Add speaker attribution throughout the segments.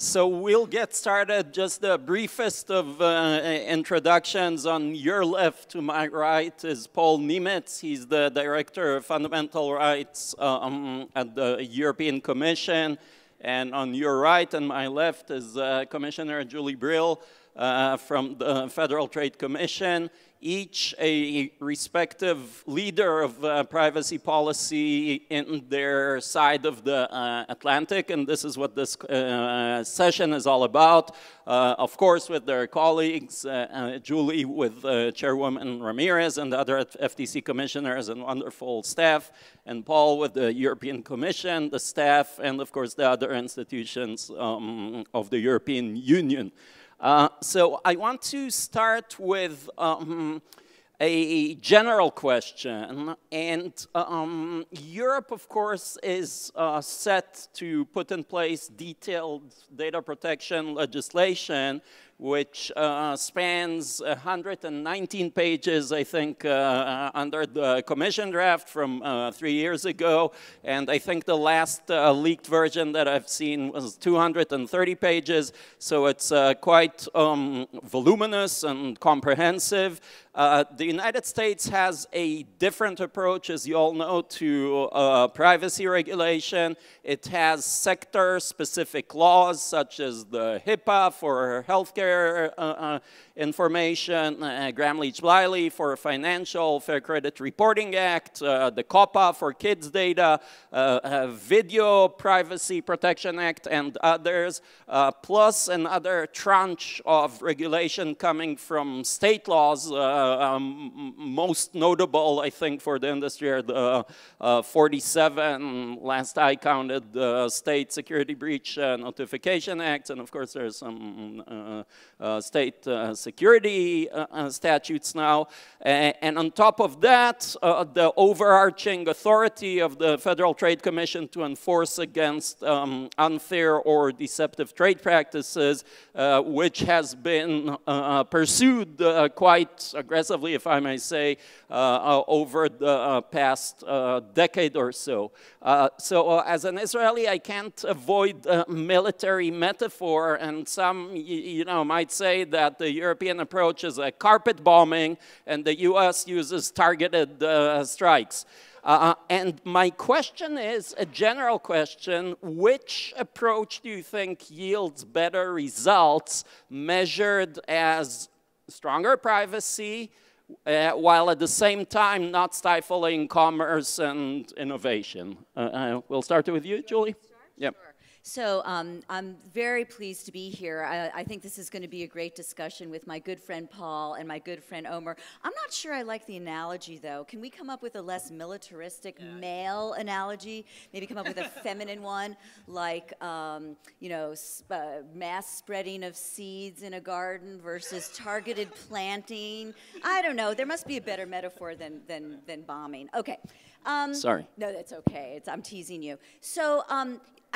Speaker 1: So we'll get started. Just the briefest of introductions. On your left to my right is Paul Nemitz. He's the Director of Fundamental Rights at the European Commission. And on your right and my left is Commissioner Julie Brill from the Federal Trade Commission. Each a respective leader of privacy policy in their side of the Atlantic, and this is what this session is all about. Of course, with their colleagues, Julie with Chairwoman Ramirez and the other FTC commissioners and wonderful staff, and Paul with the European Commission, the staff, and of course the other institutions of the European Union. So I want to start with a general question, and Europe, of course, is set to put in place detailed data protection legislation, which spans 119 pages, I think, under the Commission draft from 3 years ago. And I think the last leaked version that I've seen was 230 pages. So it's quite voluminous and comprehensive. The United States has a different approach, as you all know, to privacy regulation. It has sector-specific laws, such as the HIPAA for healthcare information, Gramm-Leach-Bliley for Financial Fair Credit Reporting Act, the COPPA for kids data, Video Privacy Protection Act, and others, plus another tranche of regulation coming from state laws. Most notable, I think, for the industry are the 47, last I counted, the State Security Breach Notification Act, and of course there's some state security statutes now. And on top of that, the overarching authority of the Federal Trade Commission to enforce against unfair or deceptive trade practices, which has been pursued quite aggressively, if I may say, over the past decade or so. So as an Israeli, I can't avoid military metaphor, and some, you know, might say that the European approach is a carpet bombing and the US uses targeted strikes. And my question is a general question: which approach do you think yields better results measured as stronger privacy, while at the same time not stifling commerce and innovation? We'll start with you, Julie. Yeah.
Speaker 2: Sure. So I'm very pleased to be here. I think this is going to be a great discussion with my good friend Paul and my good friend Omer. I'm not sure I like the analogy, though. Can we come up with a less militaristic male analogy? Maybe come up with a feminine one, like, you know, mass spreading of seeds in a garden versus targeted planting. I don't know. There must be a better metaphor than bombing. Okay.
Speaker 1: Sorry.
Speaker 2: No, that's okay. I'm teasing you. So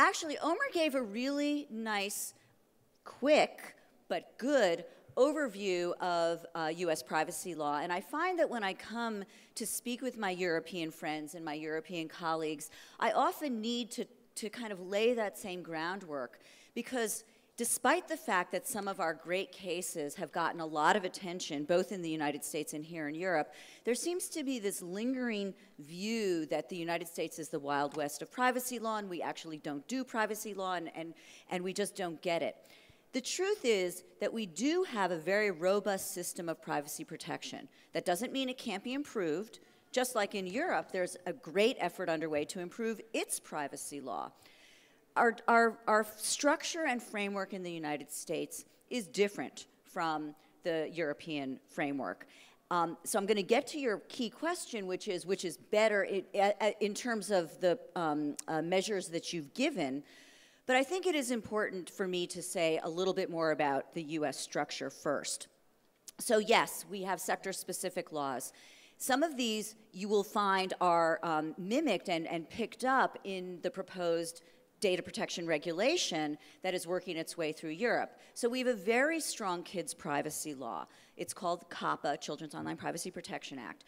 Speaker 2: actually, Omer gave a really nice, quick, but good overview of US privacy law. And I find that when I come to speak with my European friends and my European colleagues, I often need to kind of lay that same groundwork, because despite the fact that some of our great cases have gotten a lot of attention, both in the United States and here in Europe, there seems to be this lingering view that the United States is the Wild West of privacy law, and we actually don't do privacy law, and we just don't get it. The truth is that we do have a very robust system of privacy protection. That doesn't mean it can't be improved. Just like in Europe, there's a great effort underway to improve its privacy law. Our structure and framework in the United States is different from the European framework. So I'm going to get to your key question, which is better in terms of the measures that you've given. But I think it is important for me to say a little bit more about the US structure first. So yes, we have sector-specific laws. Some of these you will find are mimicked and picked up in the proposed data protection regulation that is working its way through Europe. So we have a very strong kids privacy law. It's called COPPA, Children's Online Privacy Protection Act.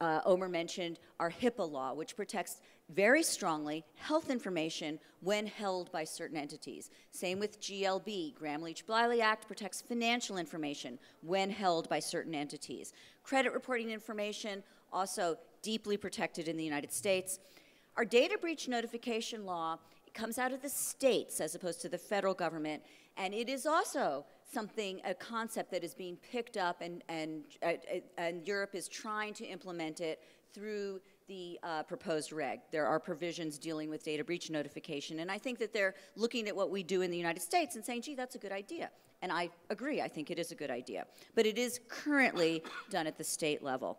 Speaker 2: Omer mentioned our HIPAA law, which protects very strongly health information when held by certain entities. Same with GLB, Gramm-Leach-Bliley Act protects financial information when held by certain entities. Credit reporting information, also deeply protected in the United States. Our data breach notification law comes out of the states as opposed to the federal government, and it is also something, a concept that is being picked up, and Europe is trying to implement it through the proposed reg. There are provisions dealing with data breach notification, and I think that they're looking at what we do in the United States and saying, gee, that's a good idea. And I agree, I think it is a good idea. But it is currently done at the state level.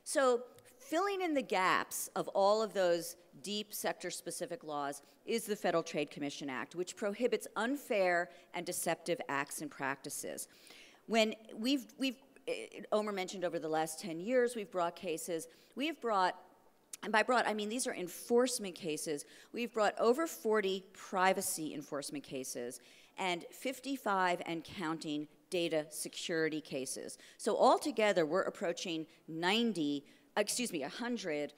Speaker 2: So filling in the gaps of all of those deep sector-specific laws is the Federal Trade Commission Act, which prohibits unfair and deceptive acts and practices. When Omer mentioned over the last 10 years, we've brought cases, and by brought, I mean these are enforcement cases. We've brought over 40 privacy enforcement cases and 55 and counting data security cases. So altogether, we're approaching 100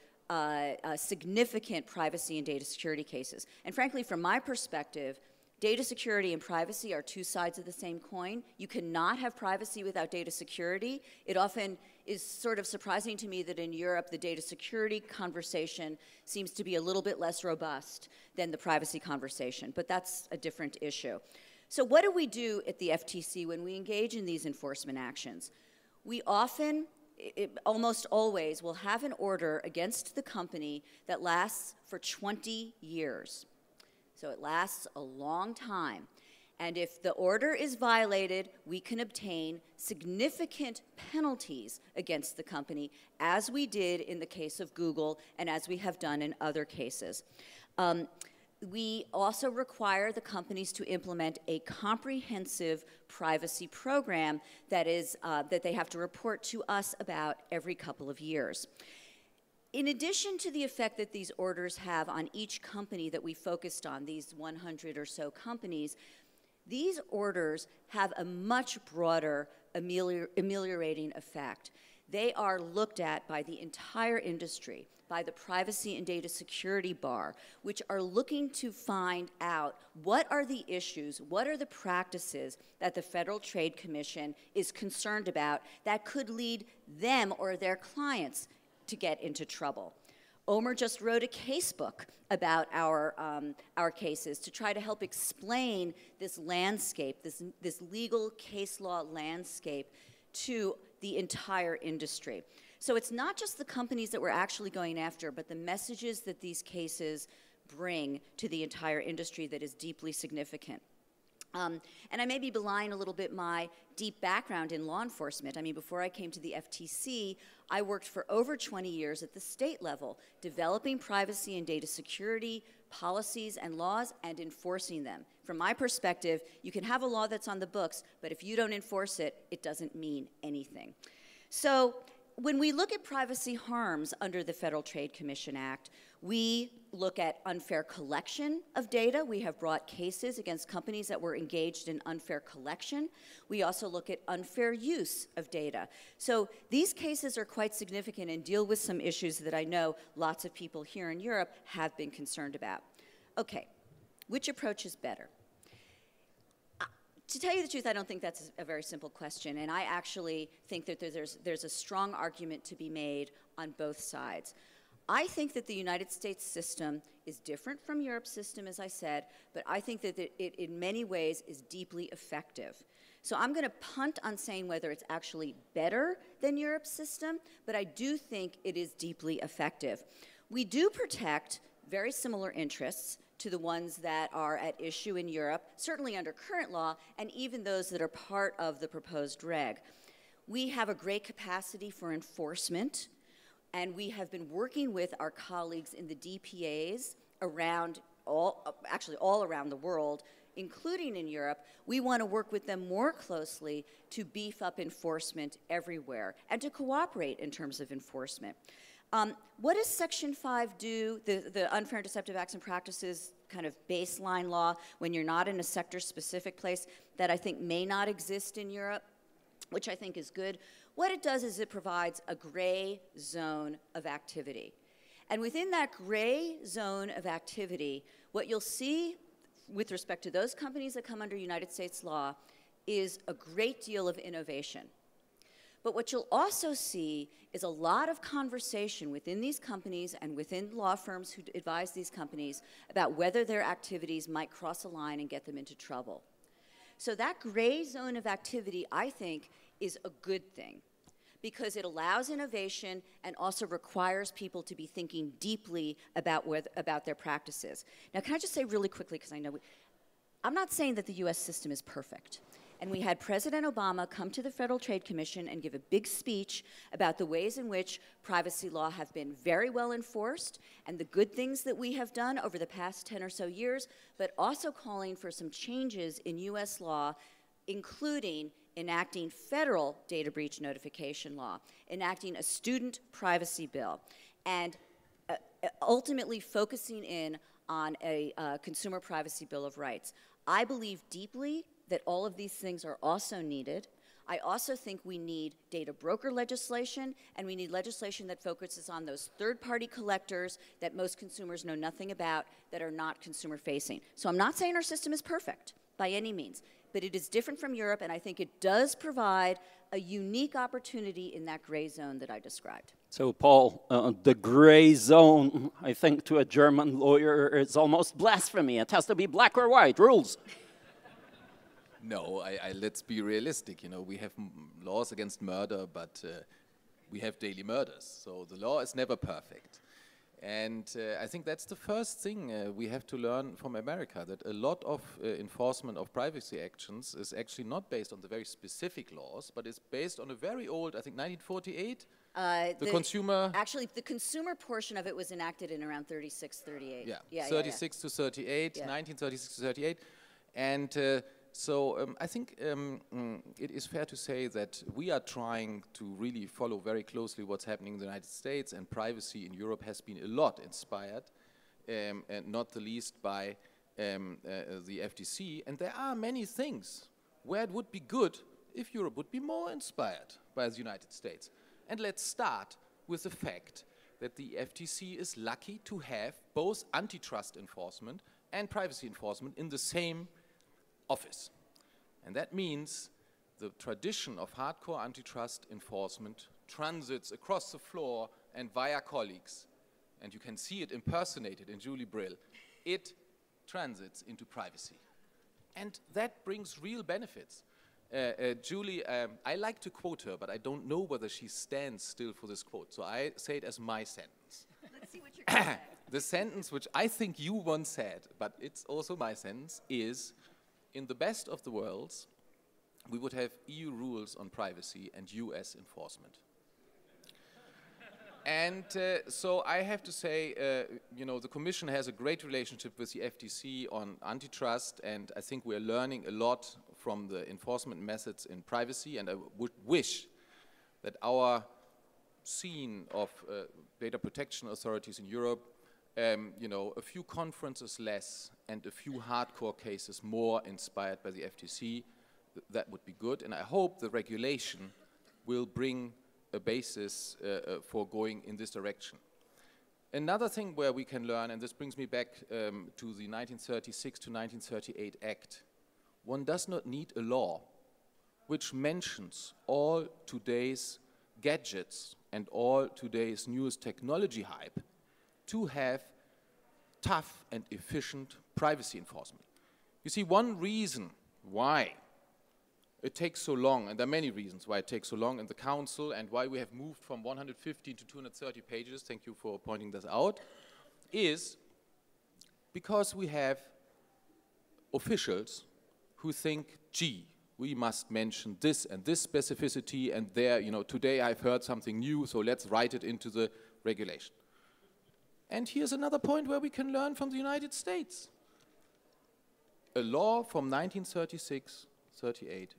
Speaker 2: significant privacy and data security cases. And frankly, from my perspective, data security and privacy are two sides of the same coin. You cannot have privacy without data security. It often is sort of surprising to me that in Europe, the data security conversation seems to be a little bit less robust than the privacy conversation, but that's a different issue. So what do we do at the FTC when we engage in these enforcement actions? We often, almost always, will have an order against the company that lasts for 20 years. So it lasts a long time. And if the order is violated, we can obtain significant penalties against the company, as we did in the case of Google and as we have done in other cases. We also require the companies to implement a comprehensive privacy program that they have to report to us about every couple of years. In addition to the effect that these orders have on each company that we focused on, these 100 or so companies, these orders have a much broader ameliorating effect. They are looked at by the entire industry, by the Privacy and Data Security Bar, which are looking to find out what are the issues, what are the practices that the Federal Trade Commission is concerned about that could lead them or their clients to get into trouble. Omer just wrote a casebook about our cases to try to help explain this landscape, this legal case law landscape to the entire industry. So it's not just the companies that we're actually going after, but the messages that these cases bring to the entire industry that is deeply significant. And I may be belying a little bit my deep background in law enforcement. I mean, before I came to the FTC, I worked for over 20 years at the state level, developing privacy and data security policies and laws and enforcing them. From my perspective, you can have a law that's on the books, but if you don't enforce it, it doesn't mean anything. So when we look at privacy harms under the Federal Trade Commission Act, we look at unfair collection of data. We have brought cases against companies that were engaged in unfair collection. We also look at unfair use of data. So these cases are quite significant and deal with some issues that I know lots of people here in Europe have been concerned about. Okay, which approach is better? To tell you the truth, I don't think that's a very simple question, and I actually think that there's a strong argument to be made on both sides. I think that the United States system is different from Europe's system, as I said, but I think that it in many ways is deeply effective. So I'm going to punt on saying whether it's actually better than Europe's system, but I do think it is deeply effective. We do protect very similar interests to the ones that are at issue in Europe, certainly under current law, and even those that are part of the proposed reg. We have a great capacity for enforcement, and we have been working with our colleagues in the DPAs around actually all around the world, including in Europe. We want to work with them more closely to beef up enforcement everywhere and to cooperate in terms of enforcement. What does Section 5 do, the unfair and deceptive acts and practices kind of baseline law, when you're not in a sector-specific place that I think may not exist in Europe, which I think is good? What it does is it provides a gray zone of activity. And within that gray zone of activity, what you'll see with respect to those companies that come under United States law is a great deal of innovation. But what you'll also see is a lot of conversation within these companies and within law firms who advise these companies about whether their activities might cross a line and get them into trouble. So that gray zone of activity, I think, is a good thing because it allows innovation and also requires people to be thinking deeply about their practices. Now, can I just say really quickly, because I know I'm not saying that the US system is perfect. And we had President Obama come to the Federal Trade Commission and give a big speech about the ways in which privacy law have been very well enforced and the good things that we have done over the past 10 or so years, but also calling for some changes in US law, including enacting federal data breach notification law, enacting a student privacy bill, and ultimately focusing in on a consumer privacy bill of rights. I believe deeply that all of these things are also needed. I also think we need data broker legislation, and we need legislation that focuses on those third-party collectors that most consumers know nothing about that are not consumer-facing. So I'm not saying our system is perfect by any means, but it is different from Europe, and I think it does provide a unique opportunity in that gray zone that I described.
Speaker 1: So, Paul, the gray zone, I think, to a German lawyer is almost blasphemy. It has to be black or white, rules.
Speaker 3: No, let's be realistic. You know, we have laws against murder, but we have daily murders. So the law is never perfect. And I think that's the first thing we have to learn from America, that a lot of enforcement of privacy actions is actually not based on the very specific laws, but it's based on a very old, I think 1948, the consumer...
Speaker 2: Actually, the consumer portion of it was enacted in around 36, 38.
Speaker 3: Yeah, 36 to 38, 1936 to 38. And so I think it is fair to say that we are trying to really follow very closely what's happening in the United States, and privacy in Europe has been a lot inspired, and not the least by the FTC. And there are many things where it would be good if Europe would be more inspired by the United States. And let's start with the fact that the FTC is lucky to have both antitrust enforcement and privacy enforcement in the same office. And that means the tradition of hardcore antitrust enforcement transits across the floor and via colleagues, and you can see it impersonated in Julie Brill. It transits into privacy. And that brings real benefits. Julie, I like to quote her, but I don't know whether she stands still for this quote, so I say it as my sentence.
Speaker 2: Let's see what you're going to say.
Speaker 3: The sentence which I think you once said, but it's also my sentence, is: in the best of the worlds, we would have EU rules on privacy and US enforcement. And so I have to say, you know, the Commission has a great relationship with the FTC on antitrust, and I think we're learning a lot from the enforcement methods in privacy, and I would wish that our scene of data protection authorities in Europe, you know, a few conferences less and a few hardcore cases more inspired by the FTC, that would be good. And I hope the regulation will bring a basis for going in this direction. Another thing where we can learn, and this brings me back to the 1936 to 1938 Act, one does not need a law which mentions all today's gadgets and all today's newest technology hype to have tough and efficient privacy enforcement. You see, one reason why it takes so long, and there are many reasons why it takes so long in the Council and why we have moved from 150 to 230 pages, thank you for pointing this out, is because we have officials who think, gee, we must mention this and this specificity, and there, you know, today I've heard something new, so let's write it into the regulation. And here's another point where we can learn from the United States. A law from 1936-38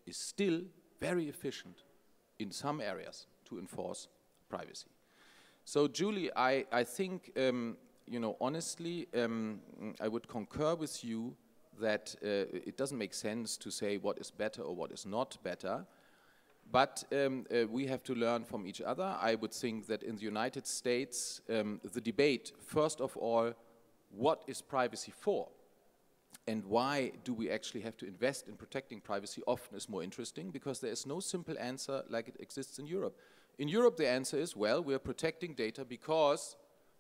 Speaker 3: is still very efficient in some areas to enforce privacy. So, Julie, I think, you know, honestly, I would concur with you that it doesn't make sense to say what is better or what is not better. But we have to learn from each other. I would think that in the United States, the debate, first of all, what is privacy for? And why do we actually have to invest in protecting privacy often is more interesting, because there is no simple answer like it exists in Europe. In Europe, the answer is, well, we are protecting data because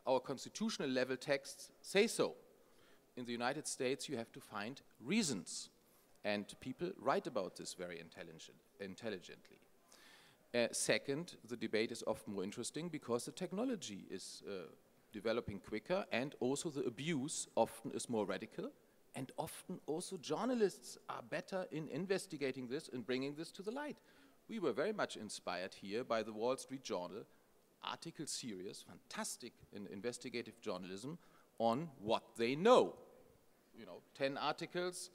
Speaker 3: our constitutional level texts say so. In the United States, you have to find reasons. And people write about this very intelligently. Second, the debate is often more interesting because the technology is developing quicker, and also the abuse often is more radical, and often also journalists are better in investigating this and bringing this to the light. We were very much inspired here by the Wall Street Journal article series, fantastic in investigative journalism, on what they know. You know, 10 articles,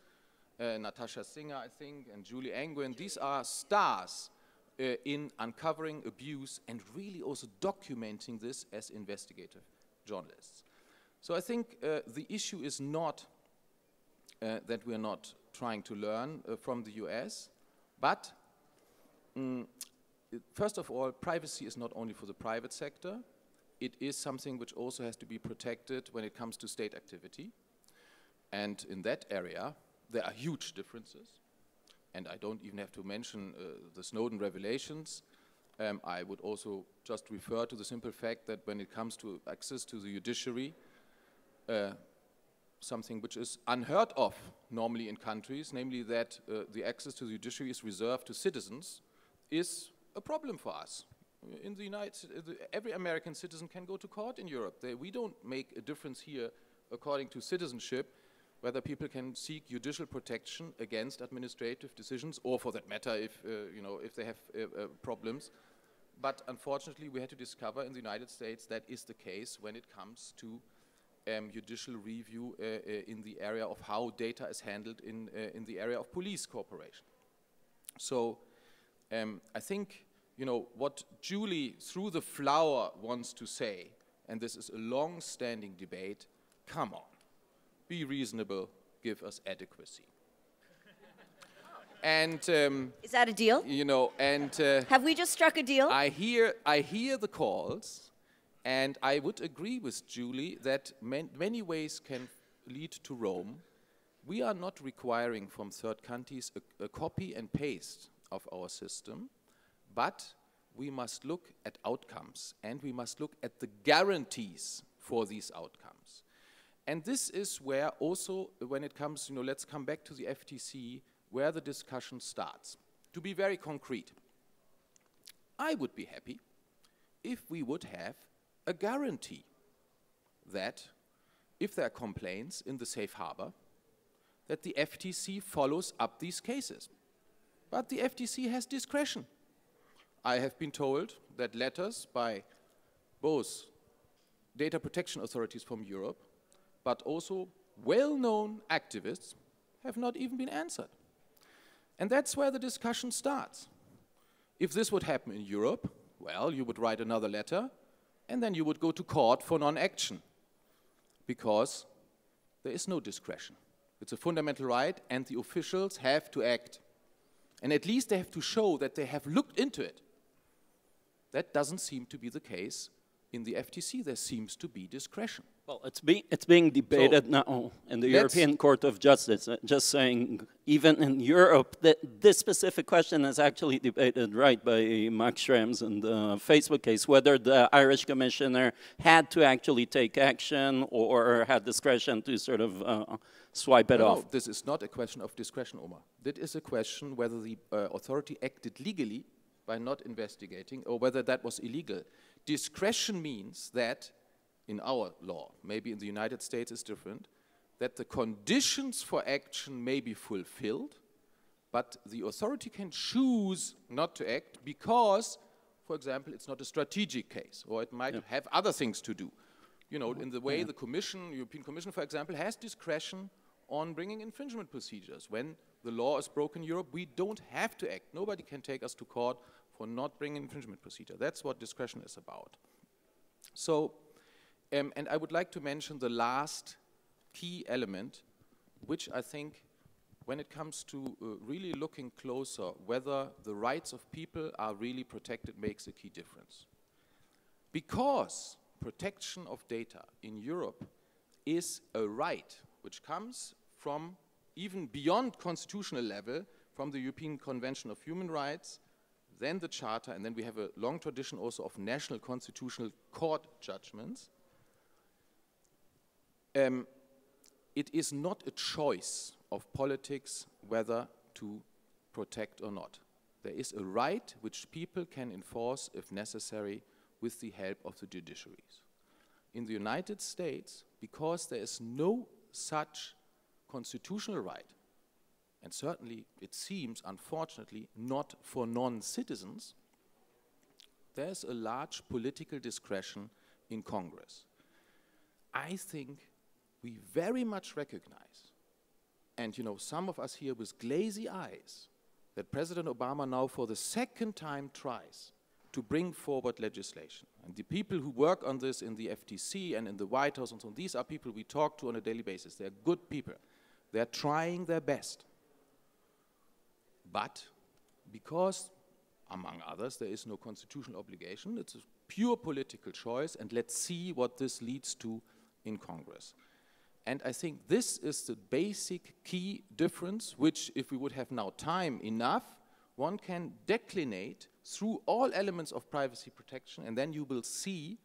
Speaker 3: Natasha Singer, I think, and Julie Angwin, these are stars in uncovering abuse and really also documenting this as investigative journalists. So I think the issue is not that we are not trying to learn from the US, but first of all, privacy is not only for the private sector, it is something which also has to be protected when it comes to state activity. And in that area, there are huge differences. And I don't even have to mention the Snowden revelations. I would also just refer to the simple fact that when it comes to access to the judiciary, something which is unheard of normally in countries, namely that the access to the judiciary is reserved to citizens, is a problem for us. In the every American citizen can go to court in Europe. We don't make a difference here according to citizenship, whether people can seek judicial protection against administrative decisions, or for that matter, if if they have problems. But unfortunately, we had to discover in the United States that is the case when it comes to judicial review in the area of how data is handled in the area of police cooperation. So I think what Julie through the flower wants to say, and this is a long-standing debate, come on, be reasonable, give us adequacy. And
Speaker 2: is that a deal?
Speaker 3: Have
Speaker 2: we just struck a deal?
Speaker 3: I hear the calls, and I would agree with Julie that many ways can lead to Rome. We are not requiring from third countries a copy and paste of our system, but we must look at outcomes, and we must look at the guarantees for these outcomes. And this is where also, when it comes, let's come back to the FTC, where the discussion starts. To be very concrete, I would be happy if we would have a guarantee that if there are complaints in the safe harbor, that the FTC follows up these cases. But the FTC has discretion. I have been told that letters by both data protection authorities from Europe, but also well-known activists, have not even been answered. And that's where the discussion starts. If this would happen in Europe, well, you would write another letter, and then you would go to court for non-action, because there is no discretion. It's a fundamental right, and the officials have to act. And at least they have to show that they have looked into it. That doesn't seem to be the case in the FTC. There seems to be discretion.
Speaker 1: Well, it's being debated now in the European Court of Justice. Just saying, even in Europe, this specific question is actually debated right by Max Schrems in the Facebook case, whether the Irish commissioner had to actually take action or had discretion to sort of swipe it off.
Speaker 3: No, this is not a question of discretion, Omer. That is a question whether the authority acted legally by not investigating, or whether that was illegal. Discretion means that in our law, maybe in the United States it's different, that the conditions for action may be fulfilled, but the authority can choose not to act because, for example, it's not a strategic case, or it might have other things to do. In the way the European Commission, for example, has discretion on bringing infringement procedures. When the law is broken in Europe, we don't have to act. Nobody can take us to court for not bringing infringement procedure. That's what discretion is about. So, and I would like to mention the last key element, which I think when it comes to really looking closer whether the rights of people are really protected makes a key difference. Because protection of data in Europe is a right which comes from even beyond constitutional level, from the European Convention of Human Rights, then the Charter, and then we have a long tradition also of national constitutional court judgments. It is not a choice of politics whether to protect or not. There is a right which people can enforce if necessary with the help of the judiciaries. In the United States, because there is no such constitutional right, and certainly it seems, unfortunately, not for non-citizens, there's a large political discretion in Congress. I think we very much recognize, and you know, some of us here with glazy eyes, that President Obama now for the second time tries to bring forward legislation. And the people who work on this in the FTC and in the White House and so on, these are people we talk to on a daily basis. They're good people. They're trying their best. But because, among others, there is no constitutional obligation, it's a pure political choice, and let's see what this leads to in Congress. And I think this is the basic key difference, which, if we would have now time enough, one can declinate through all elements of privacy protection, and then you will see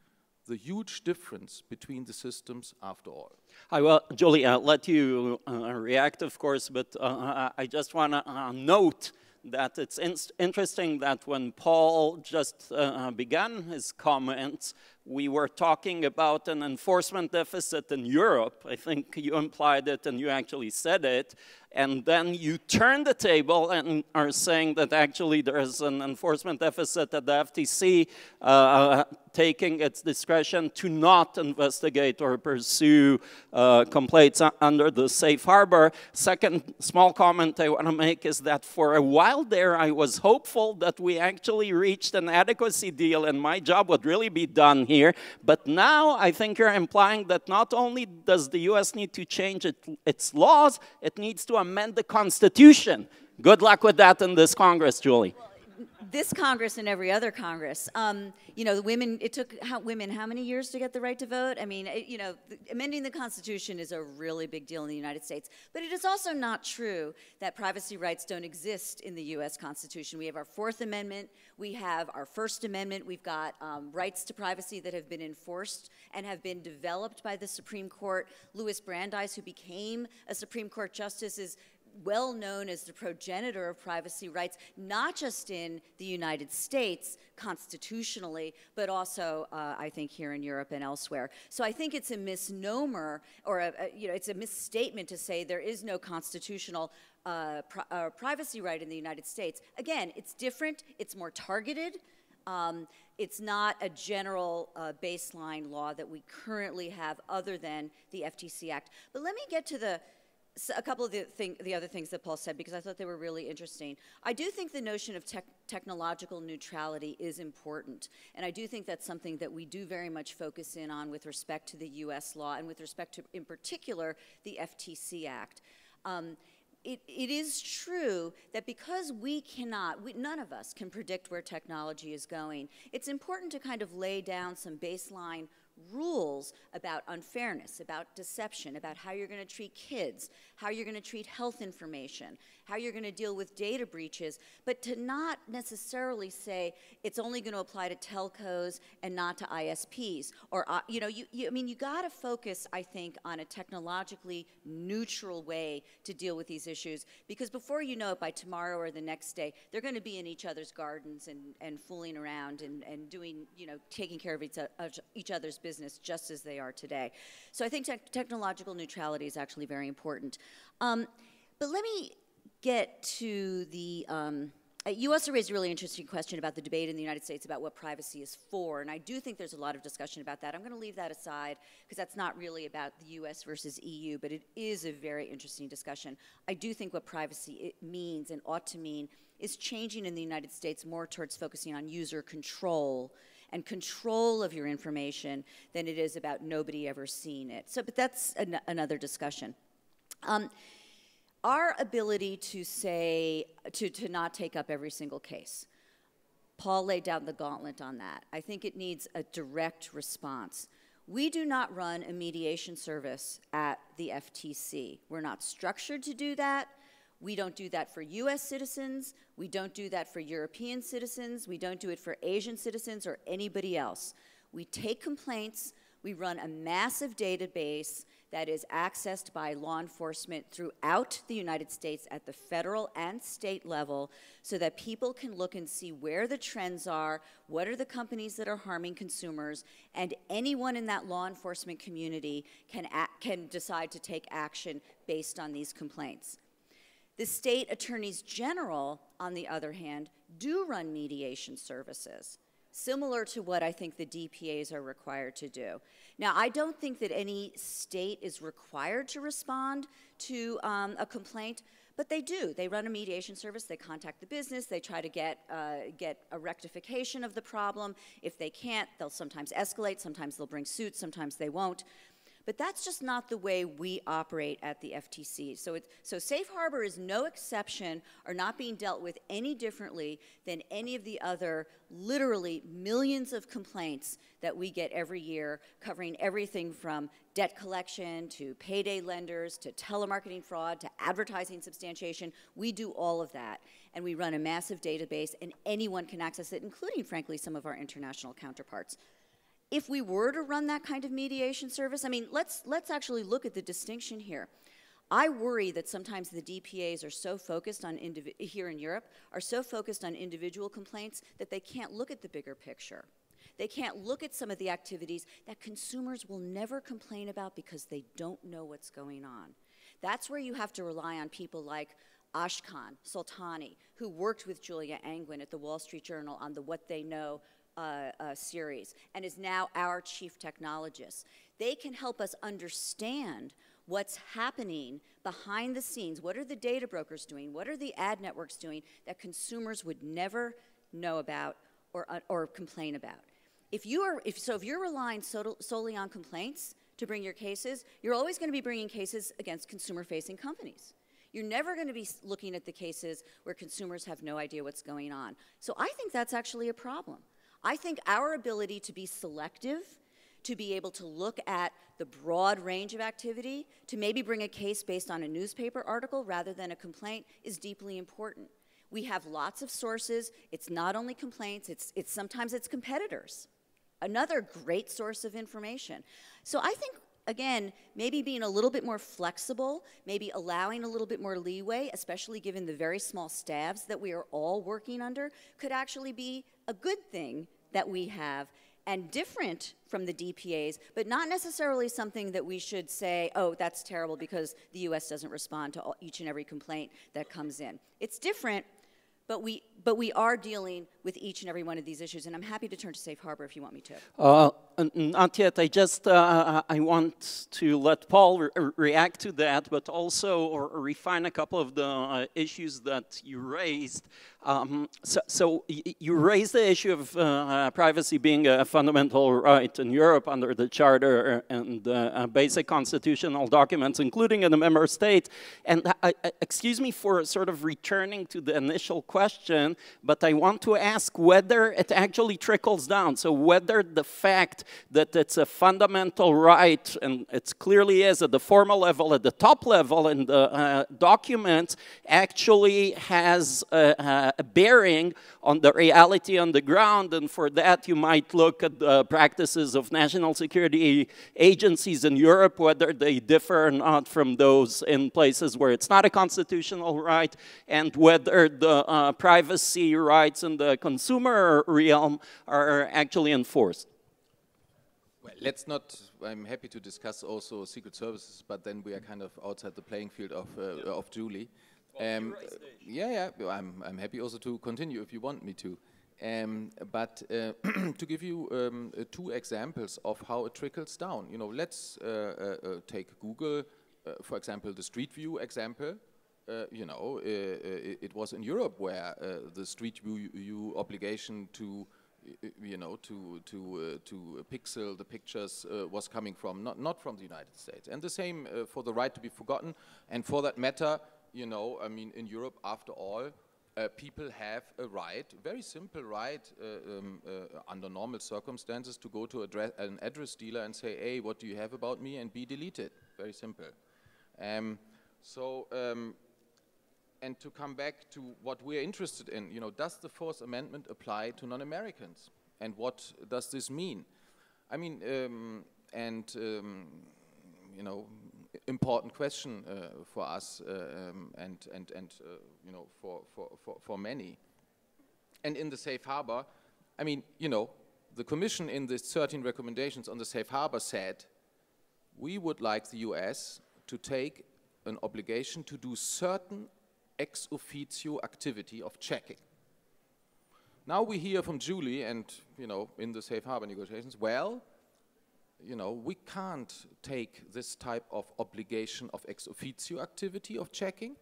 Speaker 3: the huge difference between the systems after all.
Speaker 1: I will, Julie, I'll let you react, of course, but I just want to note that it's interesting that when Paul just began his comments, we were talking about an enforcement deficit in Europe. I think you implied it and you actually said it. And then you turn the table and are saying that actually there is an enforcement deficit at the FTC taking its discretion to not investigate or pursue complaints under the safe harbor. Second small comment I want to make is that for a while there I was hopeful that we actually reached an adequacy deal and my job would really be done here. But now I think you're implying that not only does the US need to change its laws, it needs to amend the Constitution. Good luck with that in this Congress, Julie.
Speaker 2: Well, this Congress and every other Congress. You know, the women, it took women how many years to get the right to vote? I mean, you know, amending the Constitution is a really big deal in the United States. But it is also not true that privacy rights don't exist in the US Constitution. We have our Fourth Amendment, we have our First Amendment, we've got rights to privacy that have been enforced and have been developed by the Supreme Court. Louis Brandeis, who became a Supreme Court justice, is well known as the progenitor of privacy rights, not just in the United States constitutionally, but also, I think, here in Europe and elsewhere. So I think it's a misnomer, or you know, it's a misstatement to say there is no constitutional privacy right in the United States. Again, it's different, it's more targeted. It's not a general baseline law that we currently have other than the FTC Act. But let me get to a couple of the other things that Paul said, because I thought they were really interesting. I do think the notion of technological neutrality is important, and I do think that's something that we do very much focus in on with respect to the US law and with respect to, in particular, the FTC Act. It is true that because none of us can predict where technology is going, it's important to kind of lay down some baseline rules about unfairness, about deception, about how you're going to treat kids, how you're going to treat health information, how you're going to deal with data breaches, but to not necessarily say it's only going to apply to telcos and not to ISPs. Or, you know, I mean, you got to focus, I think, on a technologically neutral way to deal with these issues, because before you know it, by tomorrow or the next day, they're going to be in each other's gardens and fooling around and doing, you know, taking care of each other's business just as they are today. So I think technological neutrality is actually very important. But let me get to the, you also raised a really interesting question about the debate in the United States about what privacy is for, and I do think there's a lot of discussion about that. I'm going to leave that aside because that's not really about the US versus EU, but it is a very interesting discussion. I do think what privacy means and ought to mean is changing in the United States more towards focusing on user control and control of your information than it is about nobody ever seeing it. So, but that's another discussion. our ability to say, to not take up every single case. Paul laid down the gauntlet on that. I think it needs a direct response. We do not run a mediation service at the FTC. We're not structured to do that. We don't do that for US citizens. We don't do that for European citizens. We don't do it for Asian citizens or anybody else. We take complaints. We run a massive database that is accessed by law enforcement throughout the United States at the federal and state level so that people can look and see where the trends are, what are the companies that are harming consumers, and anyone in that law enforcement community can decide to take action based on these complaints. The state attorneys general, on the other hand, do run mediation services, similar to what I think the DPAs are required to do. Now, I don't think that any state is required to respond to a complaint, but they do. They run a mediation service, they contact the business, they try to get a rectification of the problem. If they can't, they'll sometimes escalate, sometimes they'll bring suit, sometimes they won't. But that's just not the way we operate at the FTC. So safe harbor is no exception or not being dealt with any differently than any of the other literally millions of complaints that we get every year, covering everything from debt collection to payday lenders to telemarketing fraud to advertising substantiation. We do all of that. And we run a massive database, and anyone can access it, including, frankly, some of our international counterparts. If we were to run that kind of mediation service, I mean, let's actually look at the distinction here. I worry that sometimes the DPAs are so focused on, here in Europe, are so focused on individual complaints that they can't look at the bigger picture. They can't look at some of the activities that consumers will never complain about because they don't know what's going on. That's where you have to rely on people like Ashkan Soltani, who worked with Julia Angwin at the Wall Street Journal on the What They Know series, and is now our chief technologist. They can help us understand what's happening behind the scenes. What are the data brokers doing? What are the ad networks doing that consumers would never know about or complain about? If you're relying solely on complaints to bring your cases, you're always going to be bringing cases against consumer-facing companies. You're never going to be looking at the cases where consumers have no idea what's going on. So I think that's actually a problem. I think our ability to be selective, to be able to look at the broad range of activity, to maybe bring a case based on a newspaper article rather than a complaint is deeply important. We have lots of sources. It's not only complaints, sometimes it's competitors. Another great source of information. So I think, again, maybe being a little bit more flexible, maybe allowing a little bit more leeway, especially given the very small staffs that we are all working under, could actually be a good thing that we have and different from the DPAs, but not necessarily something that we should say, oh, that's terrible because the US doesn't respond to each and every complaint that comes in. It's different, but we are dealing with each and every one of these issues, and I'm happy to turn to Safe Harbor if you want me to.
Speaker 1: Not yet. I want to let Paul react to that, but also refine a couple of the issues that you raised. So you raised the issue of privacy being a fundamental right in Europe under the Charter and basic constitutional documents, including in the member states. And excuse me for sort of returning to the initial question, but I want to ask whether it actually trickles down. So whether the fact that it's a fundamental right, and it clearly is at the formal level, at the top level in the document, actually has a bearing on the reality on the ground. And for that, you might look at the practices of national security agencies in Europe, whether they differ or not from those in places where it's not a constitutional right, and whether the privacy rights in the consumer realm are actually enforced.
Speaker 3: Well, let's not, I'm happy to discuss also secret services, but then we are kind of outside the playing field of Julie. Yeah, I'm happy also to continue if you want me to. But to give you 2 examples of how it trickles down, you know, let's take Google, for example, the Street View example. You know, it was in Europe where the Street View obligation to, you know, to pixel the pictures was coming from, not from the United States. And the same for the right to be forgotten. And for that matter, you know, I mean, in Europe, after all, people have a right, very simple right, under normal circumstances, to go to an address dealer and say, A, what do you have about me, and B, delete it. Very simple. And to come back to what we're interested in, you know, does the Fourth Amendment apply to non-Americans? And what does this mean? I mean, you know, important question for us and you know, for many. And in the safe harbor, I mean, you know, the Commission in the 13 recommendations on the safe harbor said, we would like the US to take an obligation to do certain ex officio activity of checking. Now we hear from Julie and, you know, in the safe harbor negotiations, well, you know, we can't take this type of obligation of ex officio activity of checking,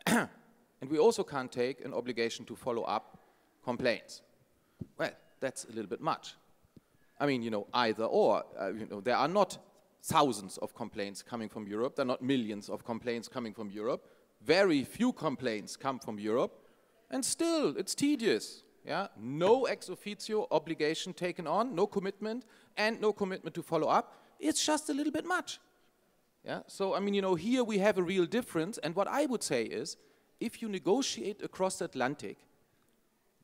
Speaker 3: and we also can't take an obligation to follow up complaints. Well, that's a little bit much. I mean, you know, either or. You know, there are not thousands of complaints coming from Europe. There are not millions of complaints coming from Europe. Very few complaints come from Europe, and still, it's tedious. Yeah? No ex officio obligation taken on, no commitment, and no commitment to follow up. It's just a little bit much. Yeah? So, I mean, you know, here we have a real difference, and what I would say is, if you negotiate across the Atlantic,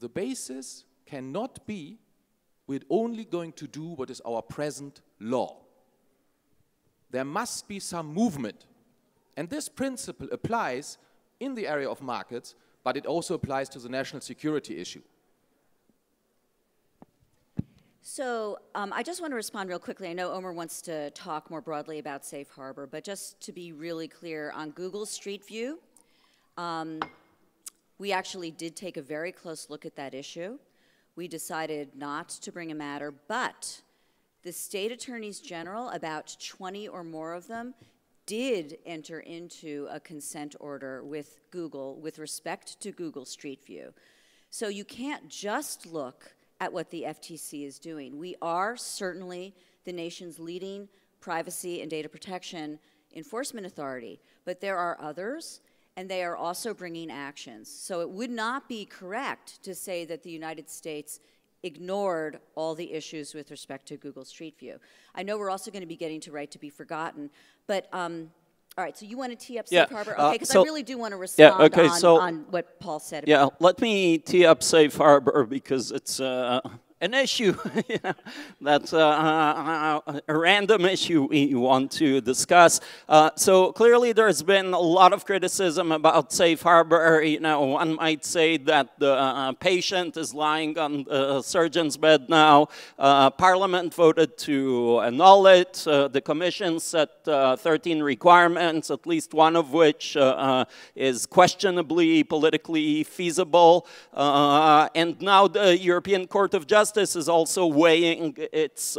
Speaker 3: the basis cannot be we're only going to do what is our present law. There must be some movement. And this principle applies in the area of markets, but it also applies to the national security issue.
Speaker 2: So I just want to respond real quickly. I know Omer wants to talk more broadly about safe harbor, but just to be really clear, on Google Street View, we actually did take a very close look at that issue. We decided not to bring a matter, but the state attorneys general, about 20 or more of them, did enter into a consent order with Google with respect to Google Street View. So you can't just look at what the FTC is doing. We are certainly the nation's leading privacy and data protection enforcement authority, but there are others, and they are also bringing actions. So it would not be correct to say that the United States ignored all the issues with respect to Google Street View. I know we're also going to be getting to right to be forgotten, but all right, so you want to tee up safe harbor? Okay, because I really do want to respond on what Paul said about it.
Speaker 1: Let me tee up safe harbor because it's an issue, you know, that's a random issue we want to discuss. So clearly there's been a lot of criticism about safe harbor. You know, one might say that the patient is lying on the surgeon's bed now. Parliament voted to annul it. The Commission set 13 requirements, at least one of which is questionably politically feasible. And now the European Court of Justice is also weighing its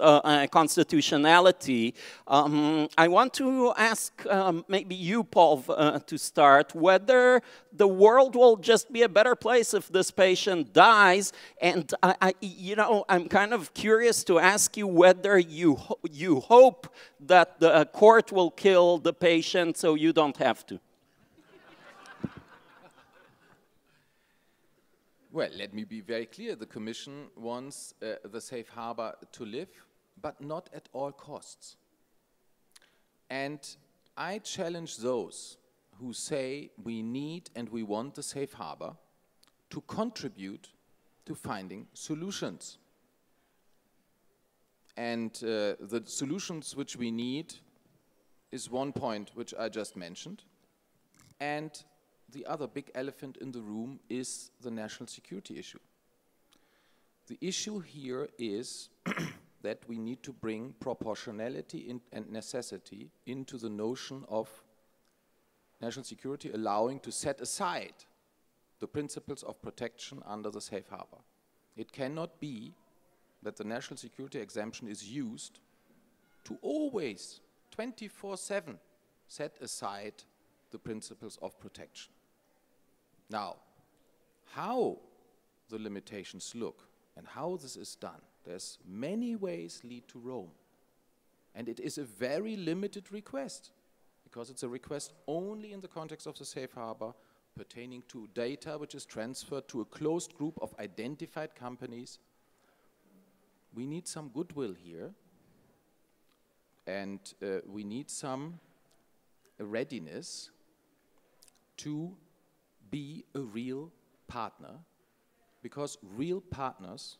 Speaker 1: constitutionality. I want to ask maybe you, Paul, to start, whether the world will just be a better place if this patient dies. And you know, I'm kind of curious to ask you whether you hope that the court will kill the patient so you don't have to.
Speaker 3: Well, let me be very clear. The Commission wants the safe harbor to live, but not at all costs. And I challenge those who say we need and we want the safe harbor to contribute to finding solutions. And the solutions which we need is one point which I just mentioned. And the other big elephant in the room is the national security issue. The issue here is that we need to bring proportionality and necessity into the notion of national security, allowing to set aside the principles of protection under the safe harbor. It cannot be that the national security exemption is used to always, 24/7, set aside the principles of protection. Now, how the limitations look and how this is done, there's many ways lead to Rome. And it is a very limited request, because it's a request only in the context of the safe harbor pertaining to data which is transferred to a closed group of identified companies. We need some goodwill here, and we need some readiness to be a real partner, because real partners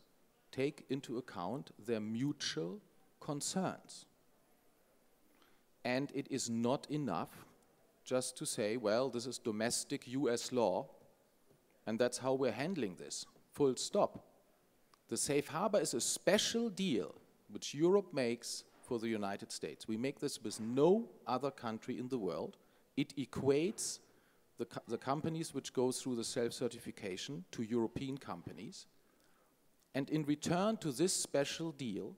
Speaker 3: take into account their mutual concerns. And it is not enough just to say, well, this is domestic US law, and that's how we're handling this, full stop. The safe harbor is a special deal which Europe makes for the United States. We make this with no other country in the world. It equates the companies which go through the self-certification to European companies. And in return to this special deal,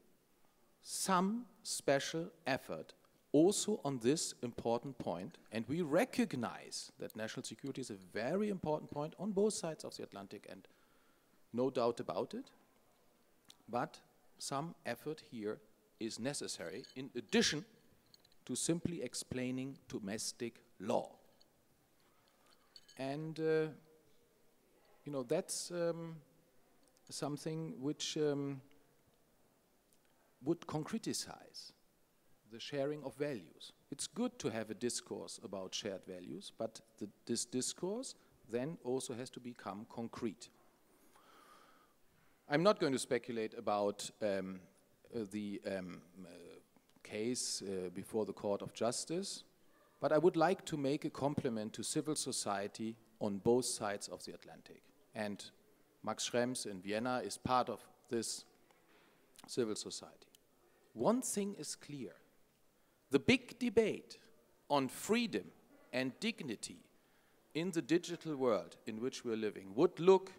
Speaker 3: some special effort also on this important point, and we recognize that national security is a very important point on both sides of the Atlantic, and no doubt about it, but some effort here is necessary in addition to simply explaining domestic law. And you know, that's something which would concretize the sharing of values. It's good to have a discourse about shared values, but this discourse then also has to become concrete. I'm not going to speculate about the case before the Court of Justice, but I would like to make a compliment to civil society on both sides of the Atlantic. And Max Schrems in Vienna is part of this civil society. One thing is clear. The big debate on freedom and dignity in the digital world in which we're living would look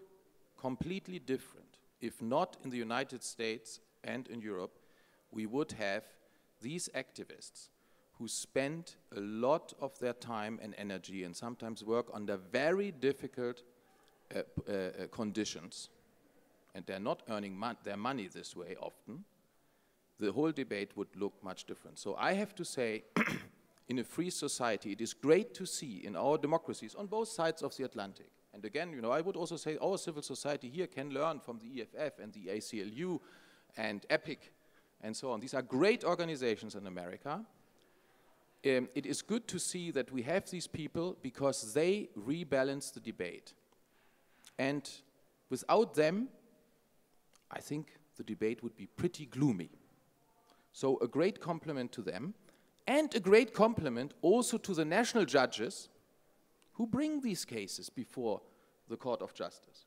Speaker 3: completely different if not in the United States and in Europe we would have these activists who spend a lot of their time and energy and sometimes work under very difficult conditions, and they're not earning their money this way often. The whole debate would look much different. So I have to say, in a free society, it is great to see in our democracies on both sides of the Atlantic. And again, you know, I would also say our civil society here can learn from the EFF and the ACLU and EPIC and so on. These are great organizations in America. It is good to see that we have these people because they rebalance the debate. And without them, I think the debate would be pretty gloomy. So a great compliment to them, and a great compliment also to the national judges who bring these cases before the Court of Justice.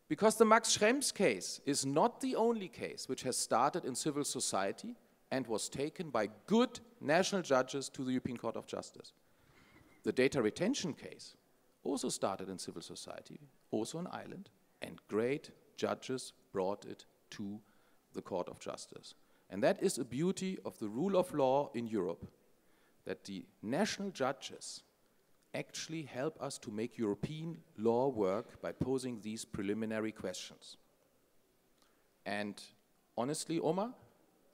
Speaker 3: Because the Max Schrems case is not the only case which has started in civil society and was taken by good national judges to the European Court of Justice. The data retention case also started in civil society, also in Ireland, and great judges brought it to the Court of Justice. And that is a beauty of the rule of law in Europe, that the national judges actually help us to make European law work by posing these preliminary questions. And honestly, Omer,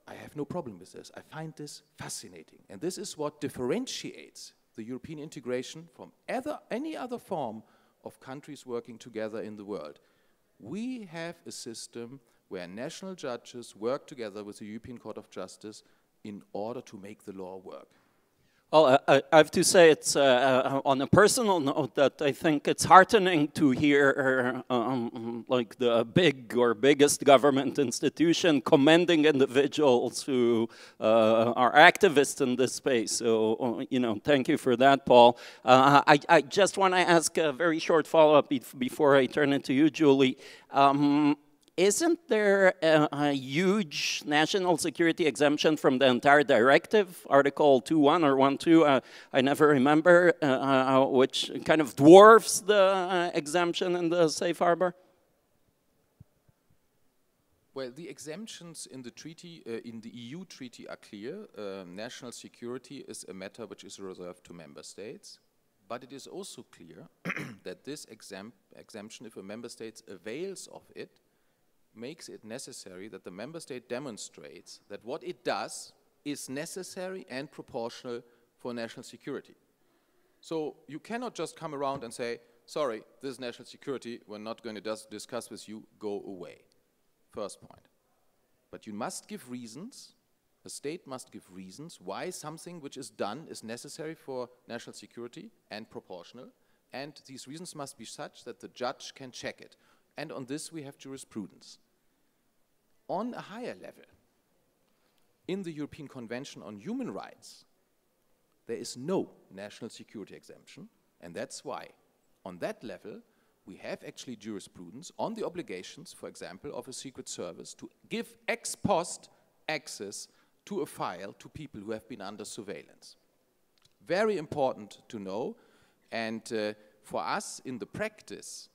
Speaker 3: I have no problem with this. I find this fascinating. And this is what differentiates the European integration from any other form of countries working together in the world. We have a system where national judges work together with the European Court of Justice in order to make the law work.
Speaker 1: Well, I have to say it's on a personal note that I think it's heartening to hear like the big or biggest government institution commending individuals who are activists in this space. So, you know, thank you for that, Paul. I just want to ask a very short follow-up before I turn it to you, Julie. Isn't there a huge national security exemption from the entire directive, Article 2.1 or 1.2, I never remember, which kind of dwarfs the exemption in the safe harbor?
Speaker 3: Well, the exemptions in the treaty, in the EU treaty are clear. National security is a matter which is reserved to member states. But it is also clear that this exemption, if a member state avails of it, makes it necessary that the member state demonstrates that what it does is necessary and proportional for national security. So you cannot just come around and say, sorry, this is national security, we're not going to discuss with you, go away. First point. But you must give reasons, the state must give reasons why something which is done is necessary for national security and proportional, and these reasons must be such that the judge can check it. And on this we have jurisprudence. On a higher level, in the European Convention on Human Rights, there is no national security exemption, and that's why, on that level, we have actually jurisprudence on the obligations, for example, of a secret service to give ex post access to a file to people who have been under surveillance. Very important to know, and for us in the practice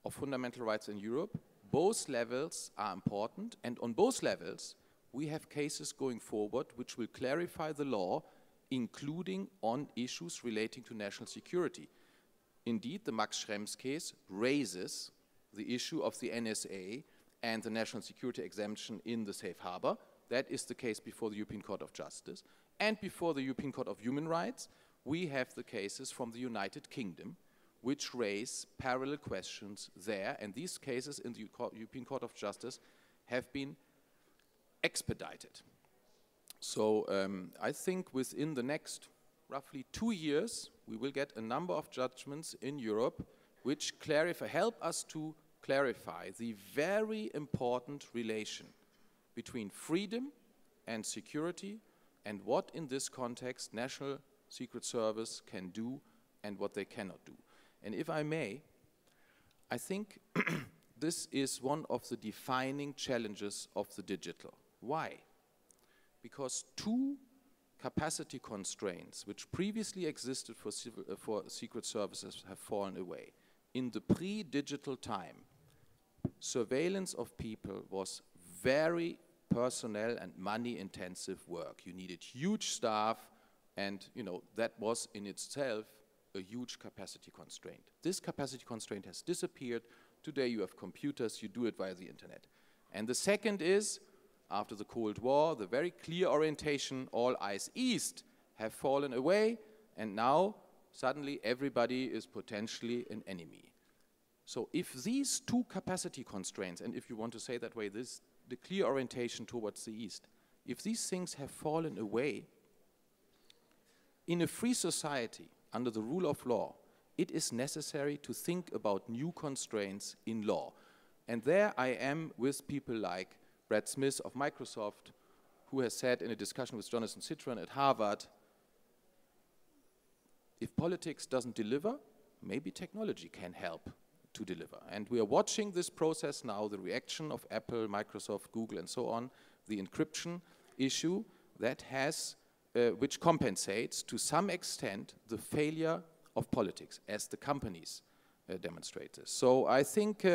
Speaker 3: of fundamental rights in Europe, both levels are important, and on both levels we have cases going forward which will clarify the law, including on issues relating to national security. Indeed, the Max Schrems case raises the issue of the NSA and the national security exemption in the safe harbor. That is the case before the European Court of Justice. And before the European Court of Human Rights, we have the cases from the United Kingdom, which raise parallel questions there. And these cases in the European Court of Justice have been expedited. So I think within the next roughly 2 years, we will get a number of judgments in Europe which help us to clarify the very important relation between freedom and security and what in this context National Secret Service can do and what they cannot do. And if I may, I think this is one of the defining challenges of the digital. Why? Because two capacity constraints which previously existed for secret services have fallen away. In the pre-digital time, surveillance of people was very personnel and money-intensive work. You needed huge staff, and that was in itself a huge capacity constraint. This capacity constraint has disappeared. Today you have computers, you do it via the internet. And the second is, after the Cold War, the very clear orientation, all eyes east, have fallen away, and now suddenly everybody is potentially an enemy. So if these two capacity constraints, and if you want to say that way, the clear orientation towards the east, if these things have fallen away, in a free society, under the rule of law, it is necessary to think about new constraints in law. And there I am with people like Brad Smith of Microsoft, who has said in a discussion with Jonathan Citron at Harvard, if politics doesn't deliver, maybe technology can help to deliver. And we are watching this process now, the reaction of Apple, Microsoft, Google, and so on, the encryption issue that has, which compensates to some extent the failure of politics, as the companies demonstrate this. So I think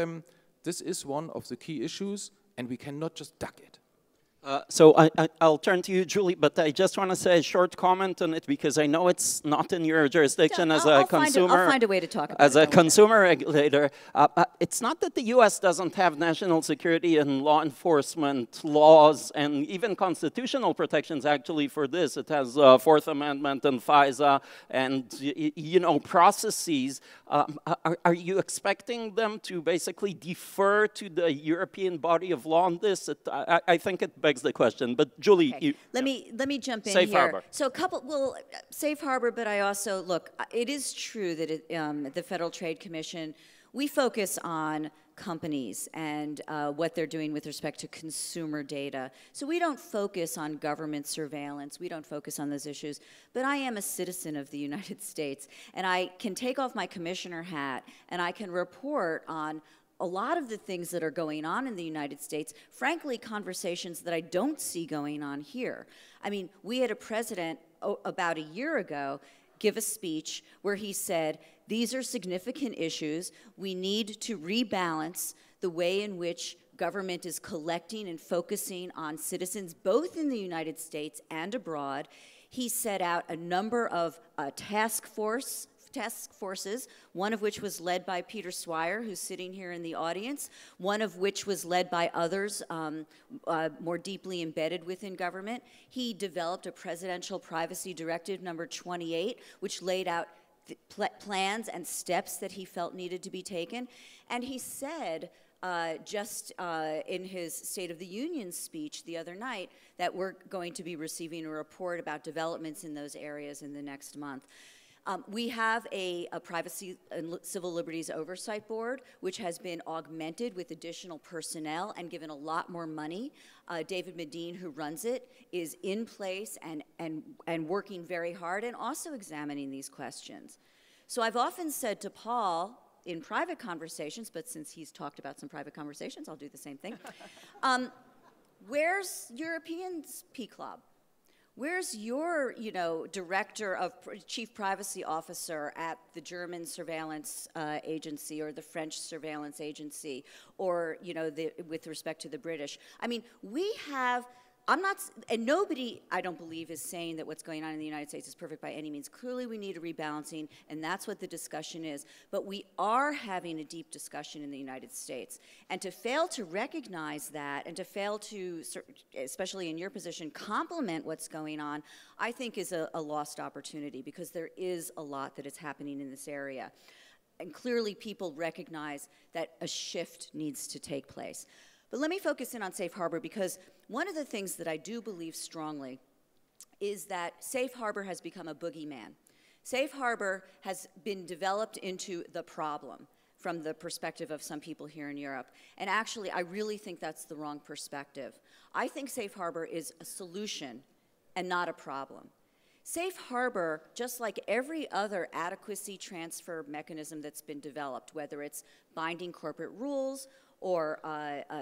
Speaker 3: this is one of the key issues, and we cannot just duck it.
Speaker 1: So I'll turn to you, Julie, but I just want to say a short comment on it because I know it's not in your jurisdiction as a consumer.
Speaker 2: I'll find a way to talk about it.
Speaker 1: As a consumer regulator, it's not that the U.S. doesn't have national security and law enforcement laws and even constitutional protections actually for this. It has Fourth Amendment and FISA and processes. Are you expecting them to basically defer to the European body of law on this? I think it begs the question, but Julie,
Speaker 2: okay. Let me jump in
Speaker 1: safe
Speaker 2: here.
Speaker 1: Harbor.
Speaker 2: So safe harbor, but I also, look, it is true that the Federal Trade Commission, we focus on companies and what they're doing with respect to consumer data. So we don't focus on government surveillance. We don't focus on those issues. But I am a citizen of the United States, and I can take off my commissioner hat, and I can report on a lot of the things that are going on in the United States, frankly, conversations that I don't see going on here. I mean, we had a president about a year ago give a speech where he said, these are significant issues. We need to rebalance the way in which government is collecting and focusing on citizens, both in the United States and abroad. He set out a number of task force task forces, one of which was led by Peter Swire, who's sitting here in the audience, one of which was led by others more deeply embedded within government. He developed a presidential privacy directive number 28, which laid out plans and steps that he felt needed to be taken. And he said, in his State of the Union speech the other night, that we're going to be receiving a report about developments in those areas in the next month. We have a Privacy and Civil Liberties Oversight Board, which has been augmented with additional personnel and given a lot more money. David Medine, who runs it, is in place and working very hard and also examining these questions. So I've often said to Paul, in private conversations, but since he's talked about some private conversations, I'll do the same thing. Where's Europeans' P Club? Where's your, director of chief privacy officer at the German surveillance agency or the French surveillance agency, or with respect to the British? I mean, we have. And nobody, I don't believe, is saying that what's going on in the United States is perfect by any means. Clearly, we need a rebalancing, and that's what the discussion is. But we are having a deep discussion in the United States. And to fail to recognize that, and to fail to, especially in your position, complement what's going on, I think is a lost opportunity, because there is a lot that is happening in this area. And clearly, people recognize that a shift needs to take place. But let me focus in on safe harbor, because one of the things that I do believe strongly is that safe harbor has become a boogeyman. Safe harbor has been developed into the problem from the perspective of some people here in Europe. And actually, I really think that's the wrong perspective. I think safe harbor is a solution and not a problem. Safe harbor, just like every other adequacy transfer mechanism that's been developed, whether it's binding corporate rules or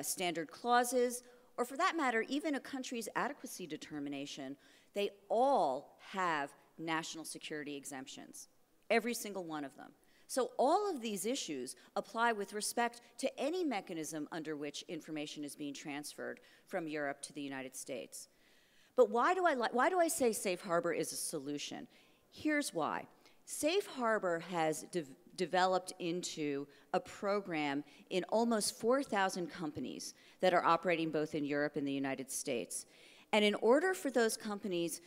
Speaker 2: standard clauses, or for that matter, even a country's adequacy determination, they all have national security exemptions, every single one of them. So all of these issues apply with respect to any mechanism under which information is being transferred from Europe to the United States. But why do I say safe harbor is a solution? Here's why. Safe harbor has developed into a program in almost 4,000 companies that are operating both in Europe and the United States. And in order for those companies,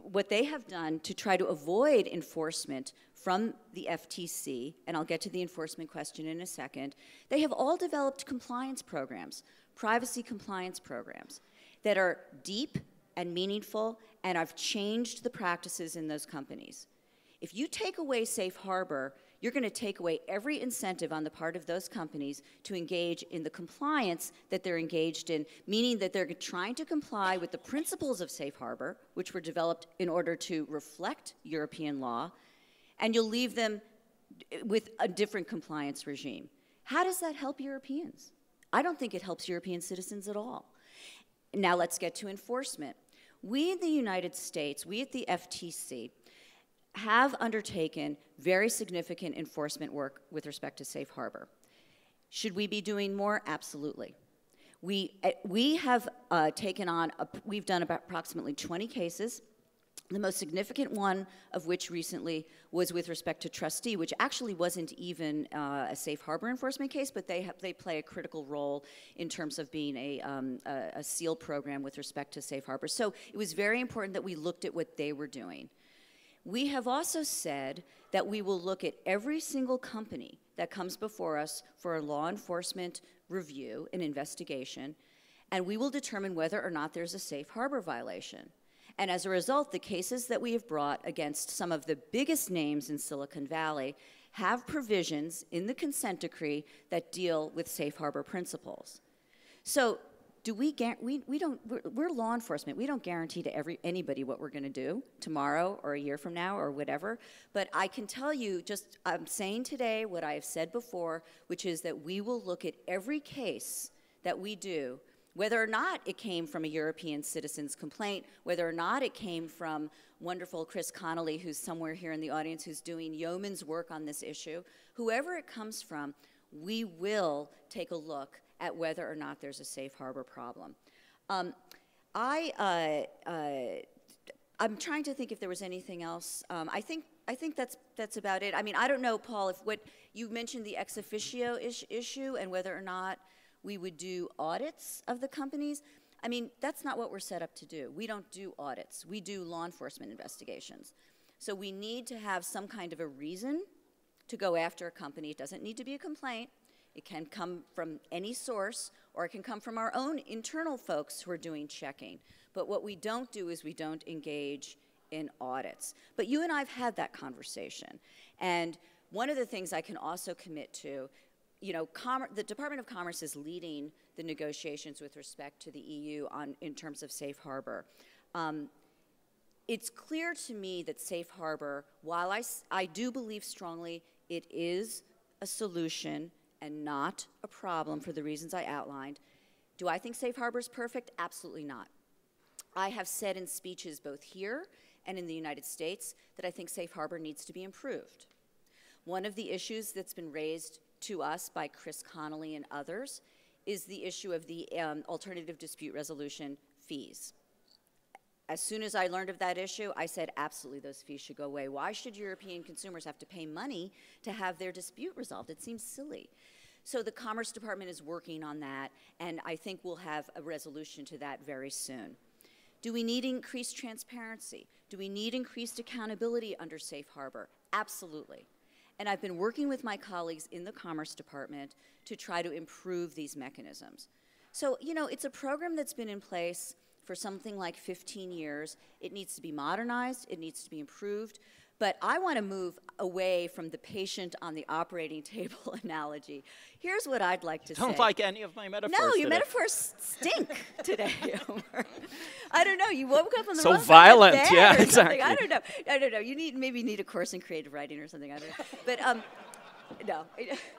Speaker 2: what they have done to try to avoid enforcement from the FTC, and I'll get to the enforcement question in a second, they have all developed compliance programs, privacy compliance programs, that are deep and meaningful and have changed the practices in those companies. If you take away safe harbor, you're going to take away every incentive on the part of those companies to engage in the compliance that they're engaged in, meaning that they're trying to comply with the principles of safe harbor, which were developed in order to reflect European law, and you'll leave them with a different compliance regime. How does that help Europeans? I don't think it helps European citizens at all. Now let's get to enforcement. We in the United States, we at the FTC, have undertaken very significant enforcement work with respect to safe harbor. Should we be doing more? Absolutely. We have taken on, we've done about approximately 20 cases, the most significant one of which recently was with respect to trustee, which actually wasn't even a safe harbor enforcement case, but they play a critical role in terms of being a SEAL program with respect to safe harbor. So it was very important that we looked at what they were doing. We have also said that we will look at every single company that comes before us for a law enforcement review, an investigation, and we will determine whether or not there's a safe harbor violation. And as a result, the cases that we have brought against some of the biggest names in Silicon Valley have provisions in the consent decree that deal with safe harbor principles. So we're law enforcement. We don't guarantee to anybody what we're going to do tomorrow or a year from now or whatever. But I can tell you, I'm saying today what I have said before, which is that we will look at every case that we do, whether or not it came from a European citizen's complaint, whether or not it came from wonderful Chris Connolly, who's somewhere here in the audience, who's doing yeoman's work on this issue. Whoever it comes from, we will take a look at whether or not there's a safe harbor problem. I'm trying to think if there was anything else. I think that's about it. I mean, I don't know, Paul, if what you mentioned the ex officio issue and whether or not we would do audits of the companies. I mean, that's not what we're set up to do. We don't do audits. We do law enforcement investigations. So we need to have some kind of a reason to go after a company. It doesn't need to be a complaint. It can come from any source, or it can come from our own internal folks who are doing checking. But what we don't do is we don't engage in audits. But you and I have had that conversation. And one of the things I can also commit to, you know, the Department of Commerce is leading the negotiations with respect to the EU in terms of safe harbor. It's clear to me that safe harbor, while I do believe strongly it is a solution and not a problem for the reasons I outlined, do I think safe harbor is perfect? Absolutely not. I have said in speeches both here and in the United States that I think safe harbor needs to be improved. One of the issues that's been raised to us by Chris Connolly and others is the issue of the alternative dispute resolution fees. As soon as I learned of that issue, I said absolutely those fees should go away. Why should European consumers have to pay money to have their dispute resolved? It seems silly. So the Commerce Department is working on that, and I think we'll have a resolution to that very soon. Do we need increased transparency? Do we need increased accountability under safe harbor? Absolutely. And I've been working with my colleagues in the Commerce Department to try to improve these mechanisms. So, you know, it's a program that's been in place for something like 15 years. It needs to be modernized, it needs to be improved, but I want to move away from the patient on the operating table analogy. Here's what I'd like to say.
Speaker 1: Don't like any of my metaphors
Speaker 2: No, your
Speaker 1: today.
Speaker 2: metaphors stink today, Omer. I don't know, you woke up on the
Speaker 1: so
Speaker 2: wrong side
Speaker 1: violent,
Speaker 2: of the bed
Speaker 1: yeah,
Speaker 2: or
Speaker 1: exactly.
Speaker 2: something. I don't know. You maybe need a course in creative writing or something. I don't know. But no,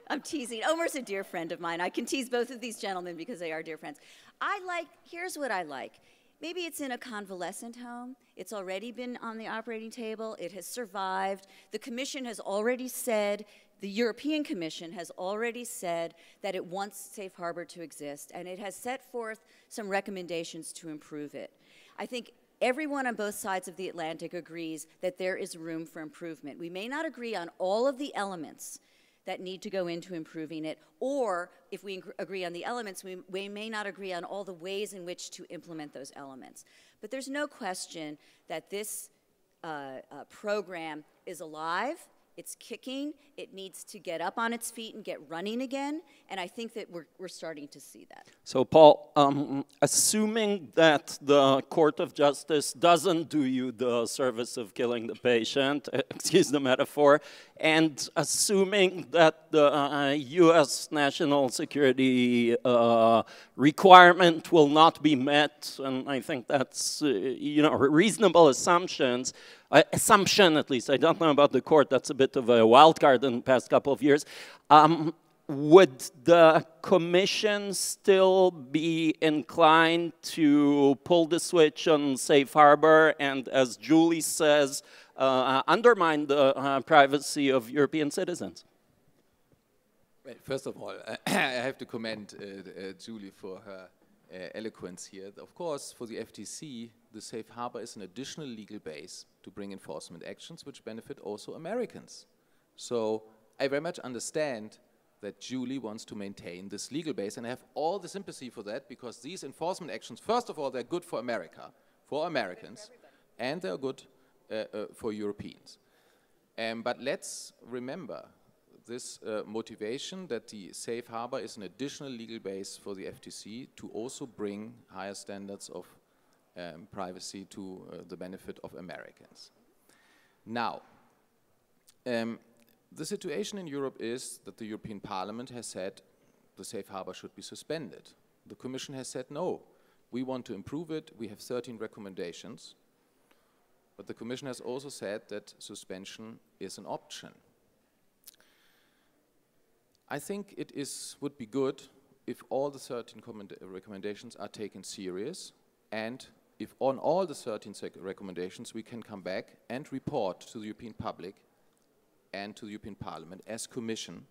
Speaker 2: I'm teasing. Omer's a dear friend of mine. I can tease both of these gentlemen because they are dear friends. Here's what I like. Maybe it's in a convalescent home. It's already been on the operating table. It has survived. The Commission has already said, the European Commission has already said that it wants safe harbor to exist, and it has set forth some recommendations to improve it. I think everyone on both sides of the Atlantic agrees that there is room for improvement. We may not agree on all of the elements that need to go into improving it, or if we agree on the elements, we may not agree on all the ways in which to implement those elements. But there's no question that this program is alive, it's kicking, it needs to get up on its feet and get running again, and I think that we're starting to see that.
Speaker 1: So Paul, assuming that the Court of Justice doesn't do you the service of killing the patient, excuse the metaphor, and assuming that the US national security requirement will not be met, and I think that's you know, reasonable assumptions, assumption at least, I don't know about the court, that's a bit of a wild card in the past couple of years. Would the Commission still be inclined to pull the switch on safe harbor and, as Julie says, undermine the privacy of European citizens?
Speaker 3: Well, first of all, I have to commend Julie for her eloquence here. Of course, for the FTC, the safe harbor is an additional legal base to bring enforcement actions which benefit also Americans. So I very much understand that Julie wants to maintain this legal base, and I have all the sympathy for that, because these enforcement actions, first of all, they're good for America, for Americans, and they're good for Europeans. But let's remember this motivation that the safe harbor is an additional legal base for the FTC to also bring higher standards of privacy to the benefit of Americans. Now, the situation in Europe is that the European Parliament has said the safe harbor should be suspended. The Commission has said no, we want to improve it, we have 13 recommendations, but the Commission has also said that suspension is an option. I think it would be good if all the 13 recommendations are taken serious, and if on all the 13 recommendations we can come back and report to the European public and to the European Parliament as Commission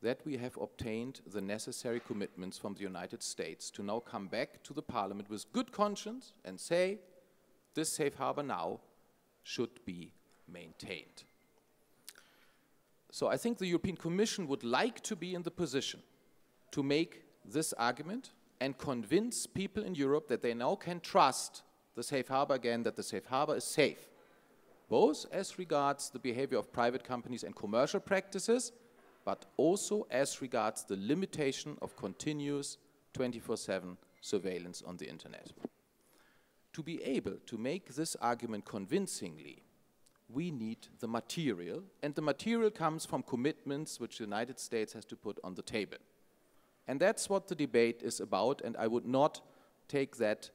Speaker 3: that we have obtained the necessary commitments from the United States to now come back to the Parliament with good conscience and say this safe harbor now should be maintained. So I think the European Commission would like to be in the position to make this argument and convince people in Europe that they now can trust the safe harbor again, that the safe harbor is safe, both as regards the behavior of private companies and commercial practices, but also as regards the limitation of continuous 24/7 surveillance on the internet. To be able to make this argument convincingly, we need the material, and the material comes from commitments which the United States has to put on the table. And that's what the debate is about, and I would not take that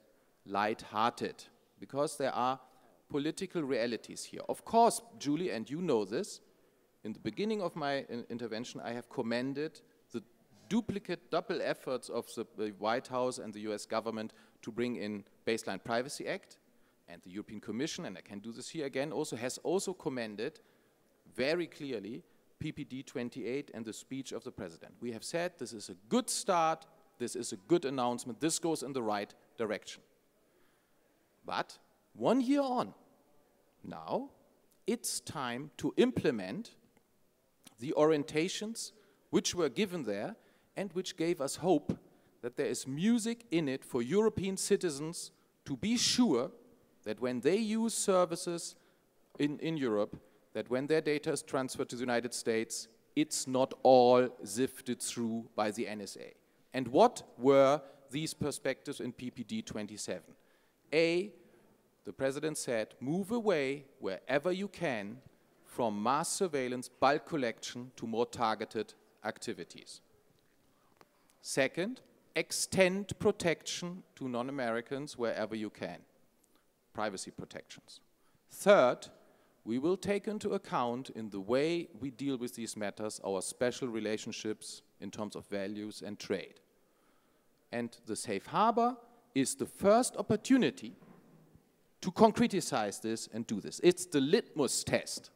Speaker 3: light-hearted, because there are political realities here. Of course, Julie, and you know this, in the beginning of my intervention, I have commended the double efforts of the White House and the US government to bring in Baseline Privacy Act, and the European Commission, and I can do this here again, has also commended very clearly PPD 28 and the speech of the President. We have said this is a good start, this is a good announcement, this goes in the right direction. But 1 year on, now it's time to implement the orientations which were given there and which gave us hope that there is music in it for European citizens to be sure that when they use services in Europe, that when their data is transferred to the United States, it's not all sifted through by the NSA. And what were these perspectives in PPD 27? The President said, move away wherever you can from mass surveillance, bulk collection to more targeted activities. Second, extend protection to non-Americans wherever you can. Privacy protections. Third, we will take into account in the way we deal with these matters our special relationships in terms of values and trade. And the safe harbor is the first opportunity to concretize this and do this. It's the litmus test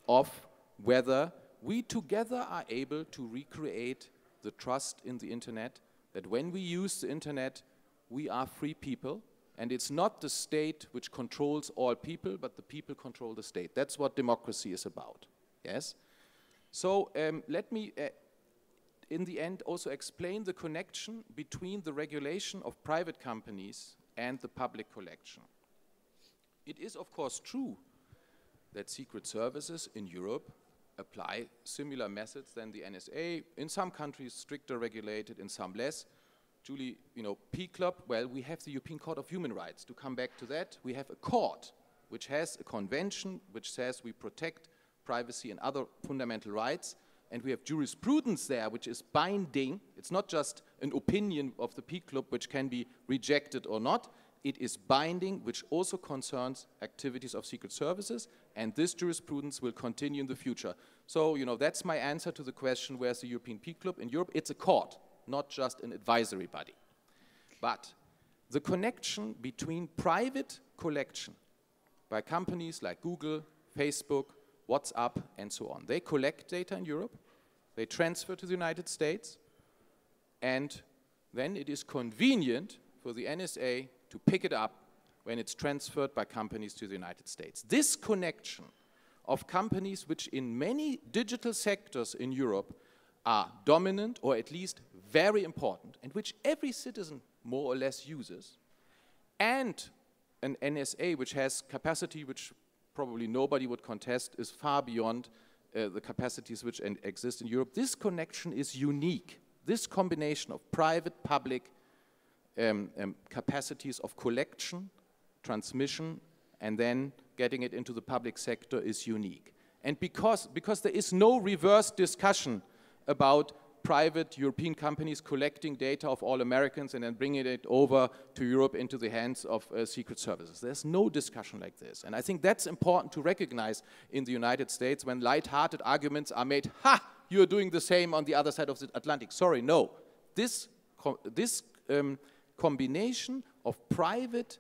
Speaker 3: of whether we together are able to recreate the trust in the internet, that when we use the internet, we are free people, and it's not the state which controls all people, but the people control the state. That's what democracy is about, yes? So let me, in the end, also explain the connection between the regulation of private companies and the public collection. It is, of course, true that secret services in Europe apply similar methods than the NSA. In some countries, stricter regulated, in some less. Julie, you know, P-Club, well, we have the European Court of Human Rights. To come back to that, we have a court which has a convention which says we protect privacy and other fundamental rights, and we have jurisprudence there which is binding. It's not just an opinion of the P-Club which can be rejected or not. It is binding, which also concerns activities of secret services, and this jurisprudence will continue in the future. So, you know, that's my answer to the question, where's the European P-Club? In Europe, it's a court, not just an advisory body. But the connection between private collection by companies like Google, Facebook, WhatsApp, and so on. They collect data in Europe, they transfer to the United States, and then it is convenient for the NSA to pick it up when it's transferred by companies to the United States. This connection of companies which in many digital sectors in Europe are dominant or at least very important, and which every citizen more or less uses, and an NSA which has capacity which probably nobody would contest, is far beyond the capacities which exist in Europe. This connection is unique. This combination of private, public capacities of collection, transmission, and then getting it into the public sector is unique. And because there is no reverse discussion about private European companies collecting data of all Americans and then bringing it over to Europe into the hands of secret services. There's no discussion like this. And I think that's important to recognize in the United States when light-hearted arguments are made, ha, you're doing the same on the other side of the Atlantic. Sorry, no. This combination of private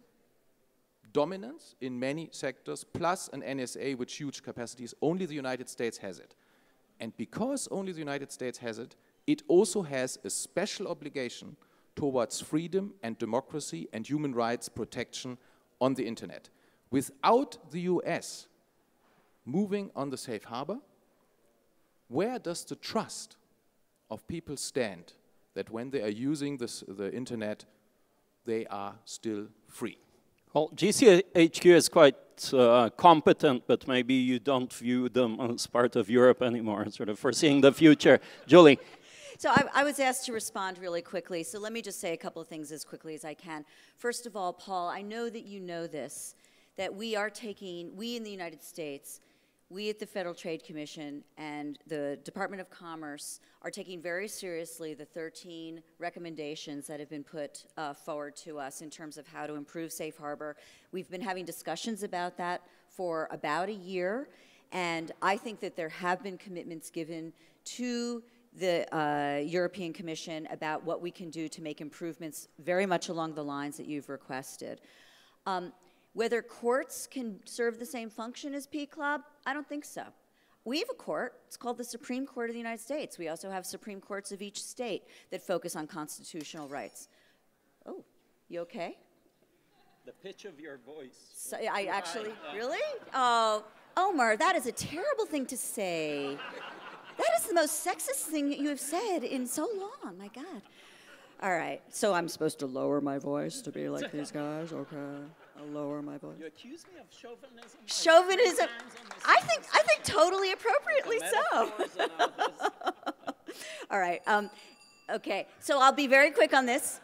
Speaker 3: dominance in many sectors plus an NSA with huge capacities, only the United States has it. And because only the United States has it, it also has a special obligation towards freedom and democracy and human rights protection on the internet. Without the US moving on the safe harbor, where does the trust of people stand that when they are using the internet, they are still free?
Speaker 1: Well, GCHQ is quite competent, but maybe you don't view them as part of Europe anymore, sort of foreseeing the future. Julie.
Speaker 2: So I was asked to respond really quickly, so let me just say a couple of things as quickly as I can. First of all, Paul, I know that you know this, that we in the United States, we at the Federal Trade Commission and the Department of Commerce are taking very seriously the 13 recommendations that have been put forward to us in terms of how to improve safe harbor. We've been having discussions about that for about a year, and I think that there have been commitments given to the European Commission about what we can do to make improvements very much along the lines that you've requested. Whether courts can serve the same function as PCLOB, I don't think so. We have a court, it's called the Supreme Court of the United States. We also have Supreme Courts of each state that focus on constitutional rights. Oh, you okay?
Speaker 1: The pitch of your voice.
Speaker 2: So, I actually, really? Oh, Omer, that is a terrible thing to say. That is the most sexist thing that you have said in so long, my God. All right, so I'm supposed to lower my voice to be like these guys? Okay, I'll lower my voice.
Speaker 1: You accuse me of chauvinism?
Speaker 2: Chauvinism, I think totally appropriately so. All right, okay, so I'll be very quick on this.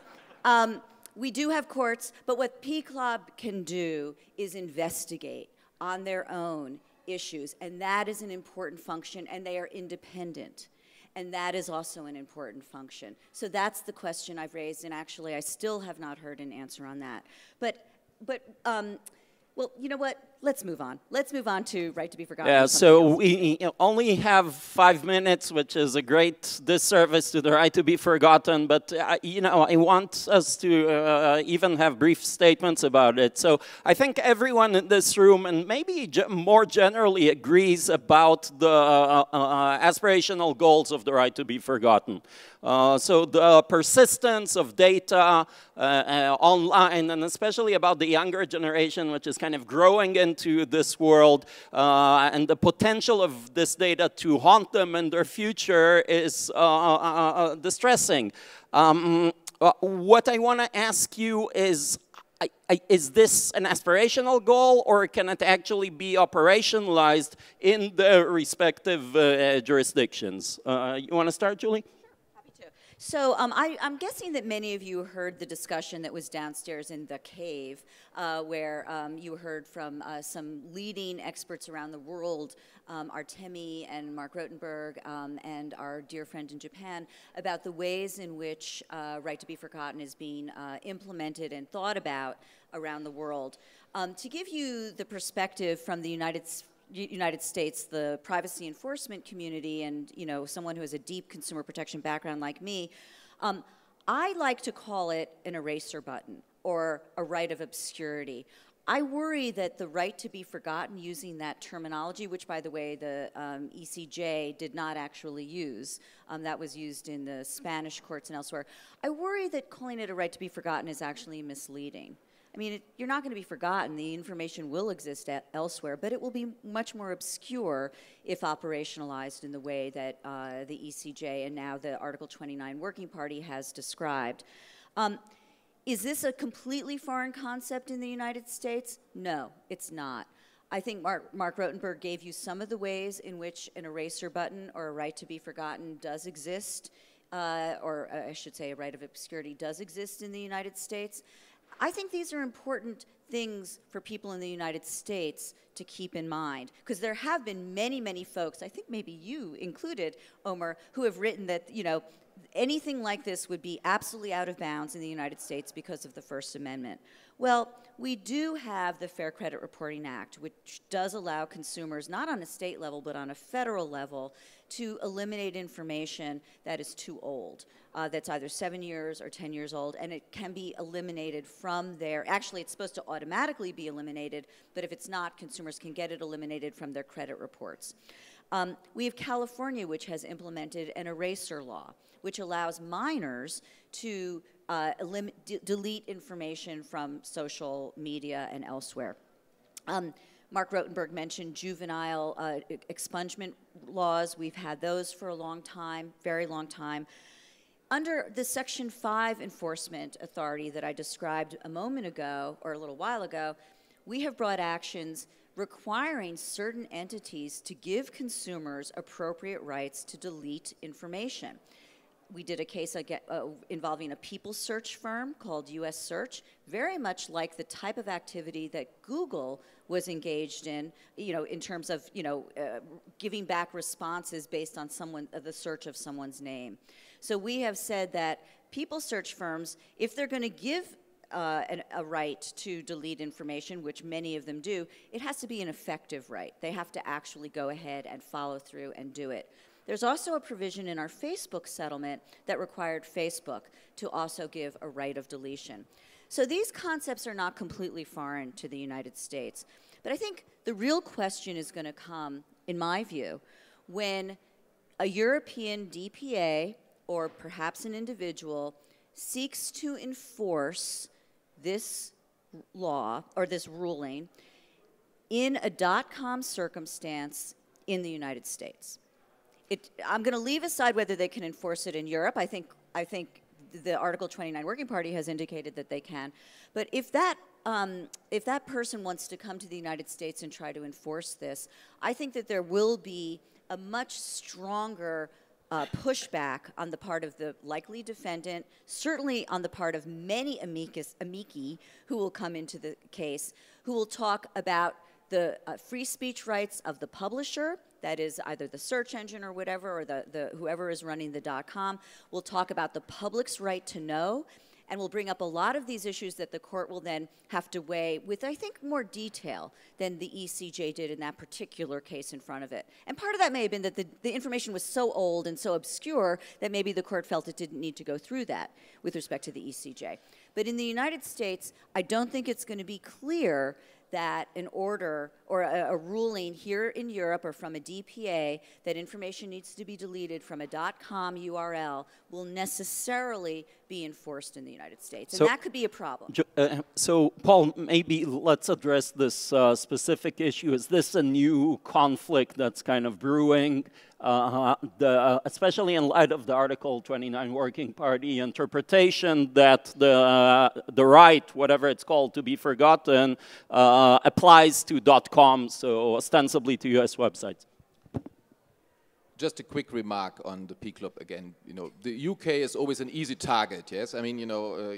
Speaker 2: We do have courts, but what PCLOB can do is investigate on their own issues, and that is an important function, and they are independent. And that is also an important function. So that's the question I've raised, and actually I still have not heard an answer on that. But well, you know what? Let's move on. Let's move on to right to be forgotten.
Speaker 1: Yeah, so we only have 5 minutes, which is a great disservice to the right to be forgotten, but you know, I want us to even have brief statements about it. So I think everyone in this room, and maybe more generally, agrees about the aspirational goals of the right to be forgotten. So the persistence of data online, and especially about the younger generation, which is kind of growing into this world, and the potential of this data to haunt them in their future is distressing. What I want to ask you is this an aspirational goal, or can it actually be operationalized in the respective jurisdictions? You want to start, Julie?
Speaker 2: So I'm guessing that many of you heard the discussion that was downstairs in the cave, where you heard from some leading experts around the world, our Tene and Mark Rotenberg, and our dear friend in Japan, about the ways in which right to be forgotten is being implemented and thought about around the world. To give you the perspective from the United States, the privacy enforcement community, and someone who has a deep consumer protection background like me, I like to call it an eraser button or a right of obscurity. I worry that the right to be forgotten, using that terminology, which by the way the ECJ did not actually use, that was used in the Spanish courts and elsewhere, I worry that calling it a right to be forgotten is actually misleading. I mean, you're not going to be forgotten. The information will exist elsewhere, but it will be much more obscure if operationalized in the way that the ECJ and now the Article 29 Working Party has described. Is this a completely foreign concept in the United States? No, it's not. I think Mark Rotenberg gave you some of the ways in which an eraser button or a right to be forgotten does exist, or I should say a right of obscurity does exist in the United States. I think these are important things for people in the United States to keep in mind, because there have been many, many folks, I think maybe you included, Omer, who have written that, anything like this would be absolutely out of bounds in the United States because of the First Amendment. Well, we do have the Fair Credit Reporting Act, which does allow consumers, not on a state level, but on a federal level, to eliminate information that is too old, that's either 7 years or 10 years old, and it can be eliminated from there. Actually, it's supposed to automatically be eliminated, but if it's not, consumers can get it eliminated from their credit reports. We have California, which has implemented an eraser law, which allows minors to delete information from social media and elsewhere. Mark Rotenberg mentioned juvenile expungement laws. We've had those for a long time, very long time. Under the Section 5 enforcement authority that I described a moment ago, or a little while ago, we have brought actions requiring certain entities to give consumers appropriate rights to delete information. We did a case involving a people search firm called US Search, very much like the type of activity that Google was engaged in, in terms of, giving back responses based on the search of someone's name. So we have said that people search firms, if they're going to give a right to delete information, which many of them do, it has to be an effective right. They have to actually go ahead and follow through and do it. There's also a provision in our Facebook settlement that required Facebook to also give a right of deletion. So these concepts are not completely foreign to the United States. But I think the real question is going to come, in my view, when a European DPA, or perhaps an individual, seeks to enforce this law, or this ruling, in a .com circumstance in the United States. I'm going to leave aside whether they can enforce it in Europe. I think the Article 29 Working Party has indicated that they can. But if that person wants to come to the United States and try to enforce this, I think that there will be a much stronger pushback on the part of the likely defendant, certainly on the part of many amici who will come into the case, who will talk about the free speech rights of the publisher, that is either the search engine or whatever, or the whoever is running the .com. We'll talk about the public's right to know, and we'll bring up a lot of these issues that the court will then have to weigh with, I think, more detail than the ECJ did in that particular case in front of it. And part of that may have been that the information was so old and so obscure that maybe the court felt it didn't need to go through that with respect to the ECJ. But in the United States, I don't think it's going to be clear that an order or a ruling here in Europe or from a DPA that information needs to be deleted from a .com URL will necessarily be enforced in the United States. And that could be a problem.
Speaker 1: So, Paul, maybe let's address this specific issue. Is this a new conflict that's kind of brewing, especially in light of the Article 29 Working Party interpretation that the right, whatever it's called, to be forgotten, applies to .com, so ostensibly to US websites?
Speaker 3: Just a quick remark on the P Club again. The UK is always an easy target, yes? I mean,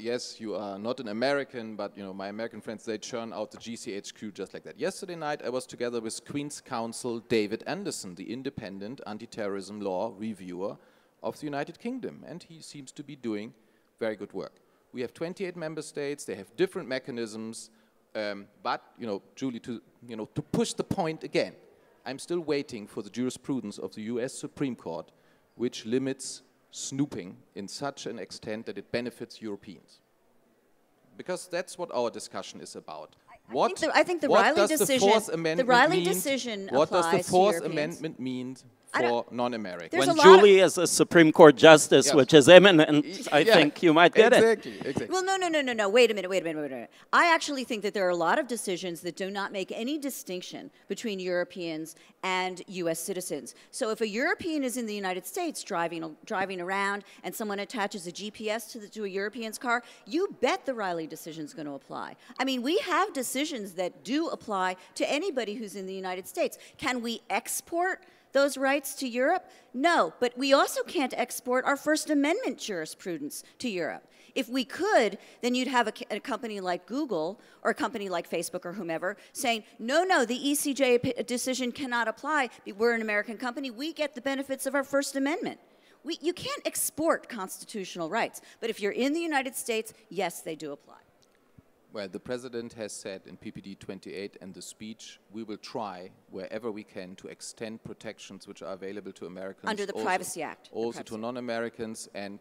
Speaker 3: yes, you are not an American, but, my American friends, they churn out the GCHQ just like that. Yesterday night, I was together with Queen's Counsel David Anderson, the independent anti-terrorism law reviewer of the United Kingdom, and he seems to be doing very good work. We have 28 member states, they have different mechanisms, but, Julie, to push the point again, I'm still waiting for the jurisprudence of the US Supreme Court, which limits snooping in such an extent that it benefits Europeans. Because that's what our discussion is about.
Speaker 2: I think the Riley decision
Speaker 3: What does the Fourth
Speaker 2: Europeans.
Speaker 3: Amendment mean for non-Americans?
Speaker 1: When Julie is a Supreme Court justice, yes, which is imminent, I think you might get it.
Speaker 3: Exactly.
Speaker 2: Well, no. Wait a minute. I actually think that there are a lot of decisions that do not make any distinction between Europeans and U.S. citizens. So if a European is in the United States driving around and someone attaches a GPS to a European's car, you bet the Riley decision is going to apply. I mean, we have decisions that do apply to anybody who's in the United States. Can we export those rights to Europe? No, but we also can't export our First Amendment jurisprudence to Europe. If we could, then you'd have a company like Google or a company like Facebook or whomever saying, no, the ECJ decision cannot apply. We're an American company. We get the benefits of our First Amendment. You can't export constitutional rights. But if you're in the United States, yes, they do apply.
Speaker 3: Well, the President has said in PPD 28 and the speech, we will try wherever we can to extend protections which are available to Americans.
Speaker 2: Under the Privacy Act.
Speaker 3: Also to non-Americans, and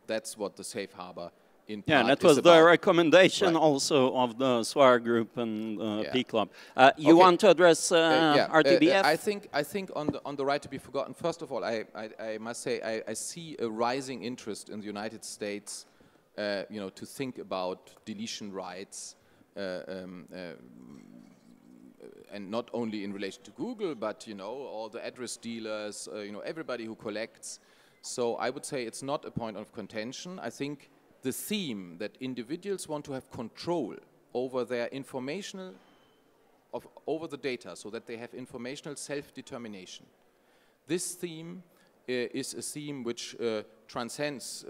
Speaker 3: that's what the safe harbor in part
Speaker 1: Yeah, that was the recommendation also of the SWAR group and P Club. You want to address RTBF?
Speaker 3: I think on the right to be forgotten, first of all, I must say I see a rising interest in the United States to think about deletion rights and not only in relation to Google, but all the address dealers, everybody who collects. So I would say it's not a point of contention. I think the theme that individuals want to have control over their informational, over the data, so that they have informational self-determination. This theme is a theme which transcends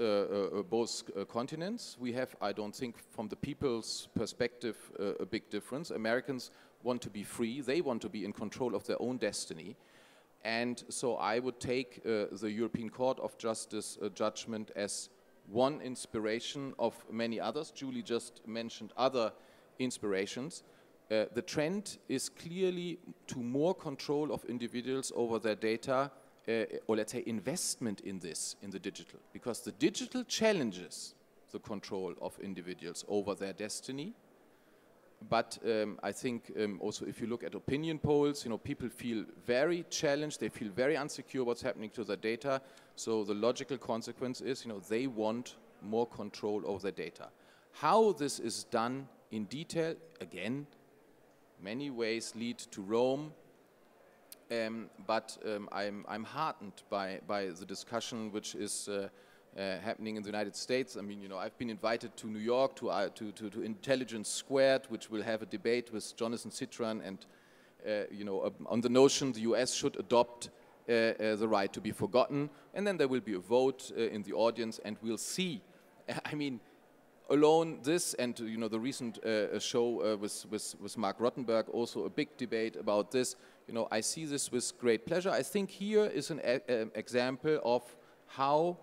Speaker 3: both continents. We have, I don't think, from the people's perspective, a big difference. Americans want to be free. They want to be in control of their own destiny. And so I would take the European Court of Justice judgment as one inspiration of many others. Julie just mentioned other inspirations. The trend is clearly to more control of individuals over their data, or let's say investment in this, in the digital, because the digital challenges the control of individuals over their destiny. But I think also if you look at opinion polls, people feel very challenged, they feel very insecure what's happening to their data. So the logical consequence is, they want more control over their data. How this is done in detail, again, many ways lead to Rome. But I'm heartened by the discussion which is happening in the United States. I mean, I've been invited to New York to Intelligence Squared, which will have a debate with Jonathan Citron, and on the notion the US should adopt the right to be forgotten, and then there will be a vote in the audience, and we'll see. I mean, alone this and the recent show with Mark Rottenberg, also a big debate about this. I see this with great pleasure. I think here is an example of how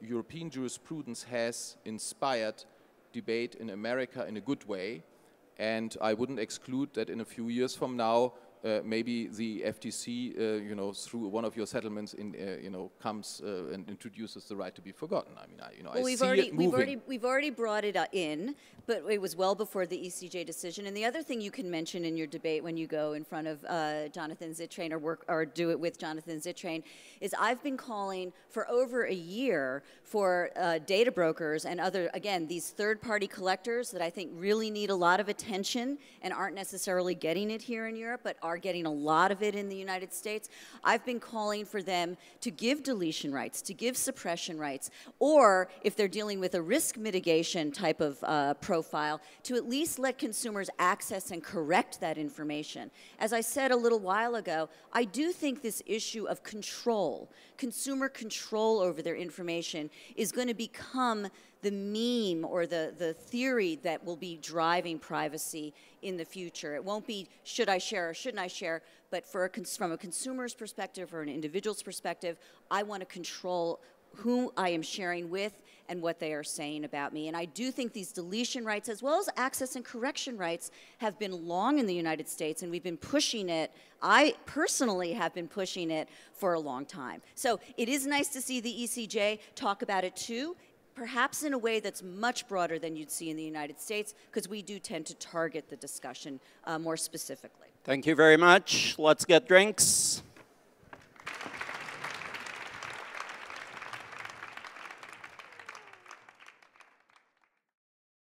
Speaker 3: European jurisprudence has inspired debate in America in a good way, and I wouldn't exclude that in a few years from now, maybe the FTC, through one of your settlements, comes and introduces the right to be forgotten. I mean, I see it moving.
Speaker 2: We've already brought it in, but it was well before the ECJ decision. And the other thing you can mention in your debate when you go in front of Jonathan Zittrain or do it with Jonathan Zittrain is I've been calling for over a year for data brokers and other, again, these third-party collectors that I think really need a lot of attention and aren't necessarily getting it here in Europe, but are getting a lot of it in the United States. I've been calling for them to give deletion rights, to give suppression rights, or if they're dealing with a risk mitigation type of profile, to at least let consumers access and correct that information. As I said a little while ago, I do think this issue of control, consumer control over their information, is going to become the meme or the theory that will be driving privacy in the future. It won't be should I share or shouldn't I share, but from a consumer's perspective or an individual's perspective, I want to control who I am sharing with and what they are saying about me. And I do think these deletion rights, as well as access and correction rights, have been long in the United States, and we've been pushing it. I personally have been pushing it for a long time. So it is nice to see the ECJ talk about it too, perhaps in a way that's much broader than you'd see in the United States, because we do tend to target the discussion more specifically.
Speaker 1: Thank you very much. Let's get drinks.